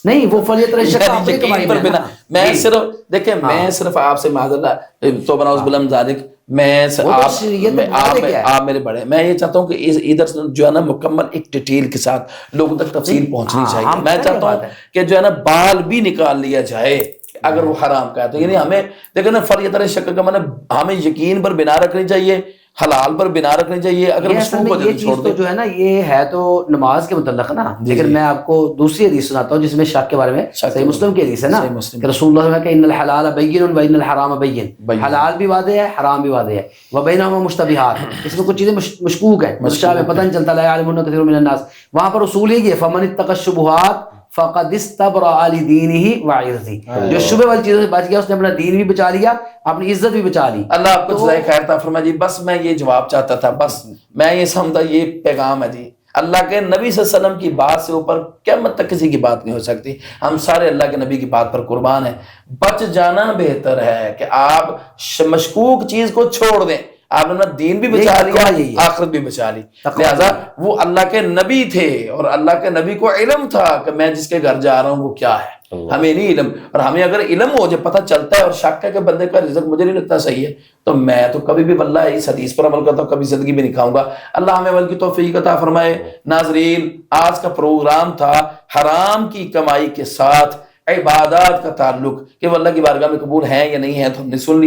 نہیں وہ فلیتر شک اپنی یقین کمائی پر میں بنا. نا. میں صرف دیکھیں میں صرف آپ سے معذرت توبہ نعوذ باللہ من ذالک میں آپ میرے بڑے میں یہ چاہتا ہوں کہ ادھر جو ہے نا مکمل ایک ڈیٹیل کے ساتھ لوگوں تک تفصیل پہنچنی چاہیے. میں چاہتا ہوں کہ جو ہے نا بال بھی نکال لیا جائے اگر وہ حرام کا ہے تو. یعنی ہمیں دیکھیں نا فریضہ شک کا مطلب ہمیں یقین پر بنا رکھنی چاہیے, حلال پر بنا رکھنی چاہیے. اگر مشکوک ہو جائے تو چھوڑ دیں. جو ہے نا یہ ہے تو نماز کے متعلق نا, لیکن میں آپ کو دوسری حدیث سناتا ہوں جس میں شک کے بارے میں صحیح مسلم کی حدیث ہے نا کہ رسول اللہ کہ ان الحلال بین و ان الحرام بین, حلال بھی واضح ہے حرام بھی واضح ہے, وبینہما مشتبہات, اس میں کچھ چیزیں مشکوک ہیں, مشابہ پتہ نہیں چلتا, لا یعلمون کثیر من الناس. وہاں پر اصول یہ ہے فمن اتقى الشبہات فقد استبرأ لدینہ وعرضہ, جو شبہ والی چیزوں سے بچ گیا اس نے اپنا دین بھی بچا لیا, اپنی عزت بھی بچا لی. اللہ آپ کو جزائے خیر عطا فرمائے جی. بس میں یہ جواب چاہتا تھا, بس میں یہ سمجھتا یہ پیغام ہے جی. اللہ کے نبی صلی اللہ علیہ وسلم کی بات سے اوپر قیامت تک کسی کی بات نہیں ہو سکتی. ہم سارے اللہ کے نبی کی بات پر قربان ہیں. بچ جانا بہتر ہے کہ آپ مشکوک چیز کو چھوڑ دیں. آپ نے اپنا دین بھی بچا لیا, آخرت بھی بچا لی. لہذا وہ اللہ کے نبی تھے اور اللہ کے نبی کو علم تھا کہ میں جس کے گھر جا رہا ہوں وہ کیا ہے. ہمیں نہیں علم, اور ہمیں اگر علم ہو جائے پتہ چلتا ہے اور شک ہے کہ بندے کا رزق مجھے نہیں لگتا صحیح ہے, تو میں تو کبھی بھی واللہ اس حدیث پر عمل کرتا ہوں, کبھی زندگی میں نہیں کھاؤں گا. اللہ ہمیں عمل کی توفیق عطا فرمائے. ناظرین آج کا پروگرام تھا حرام کی کمائی کے ساتھ عبادات کا تعلق, کہ وہ اللہ کی بارگاہ میں قبول ہیں یا نہیں ہیں, تو ہم نے سن لیا.